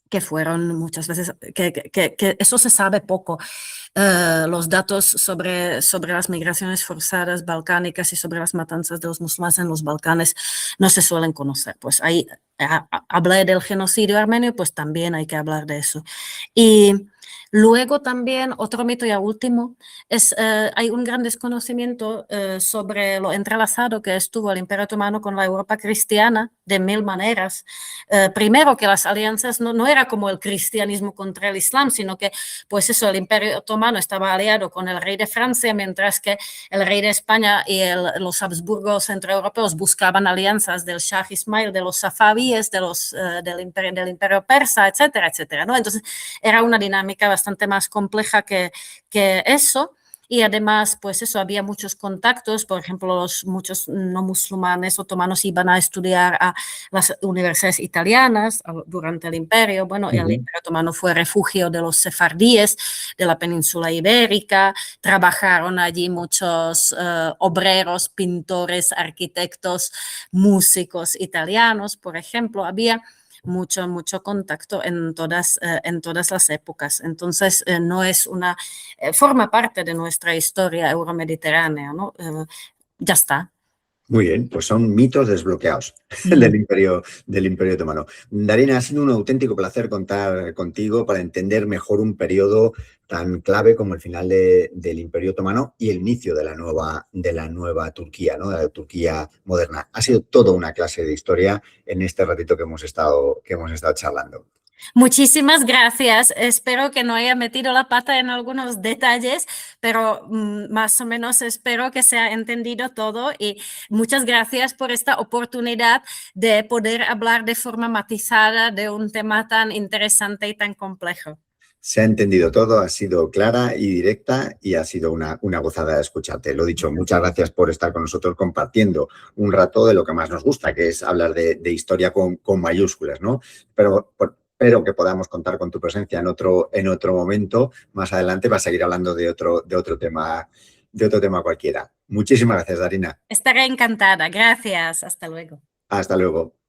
que fueron muchas veces, que eso se sabe poco. Los datos sobre las migraciones forzadas balcánicas y sobre las matanzas de los musulmanes en los Balcanes no se suelen conocer. Pues ahí hablé del genocidio armenio, pues también hay que hablar de eso. Y luego también, otro mito ya último, hay un gran desconocimiento sobre lo entrelazado que estuvo el Imperio Otomano con la Europa cristiana de mil maneras. Primero que las alianzas no era como el cristianismo contra el Islam, sino que pues eso, el Imperio Otomano estaba aliado con el rey de Francia, mientras que el rey de España y los Habsburgos centroeuropeos buscaban alianzas del Shah Ismail, de los safávies, del imperio persa, etcétera, etcétera, ¿no? Entonces era una dinámica bastante más compleja que eso. y además, pues eso, había muchos contactos, por ejemplo, muchos no musulmanes otomanos iban a estudiar a las universidades italianas durante el imperio. Bueno, el imperio otomano fue refugio de los sefardíes de la península ibérica, trabajaron allí muchos obreros, pintores, arquitectos, músicos italianos, por ejemplo, había mucho contacto en todas las épocas. Entonces, no es forma parte de nuestra historia euromediterránea, ¿no? Ya está. Muy bien, pues son mitos desbloqueados del Imperio Otomano. Darina, ha sido un auténtico placer contar contigo para entender mejor un periodo tan clave como el final del Imperio Otomano y el inicio de la nueva Turquía, ¿no? De la Turquía moderna. Ha sido toda una clase de historia en este ratito que hemos estado charlando. Muchísimas gracias. Espero que no haya metido la pata en algunos detalles, pero más o menos espero que se ha entendido todo y muchas gracias por esta oportunidad de poder hablar de forma matizada de un tema tan interesante y tan complejo. Se ha entendido todo, ha sido clara y directa y ha sido una gozada de escucharte. Lo dicho, muchas gracias por estar con nosotros compartiendo un rato de lo que más nos gusta, que es hablar de historia con mayúsculas, ¿no? Pero espero que podamos contar con tu presencia en otro momento. Más adelante va a seguir hablando de otro tema cualquiera. Muchísimas gracias, Darina. Estaré encantada. Gracias. Hasta luego. Hasta luego.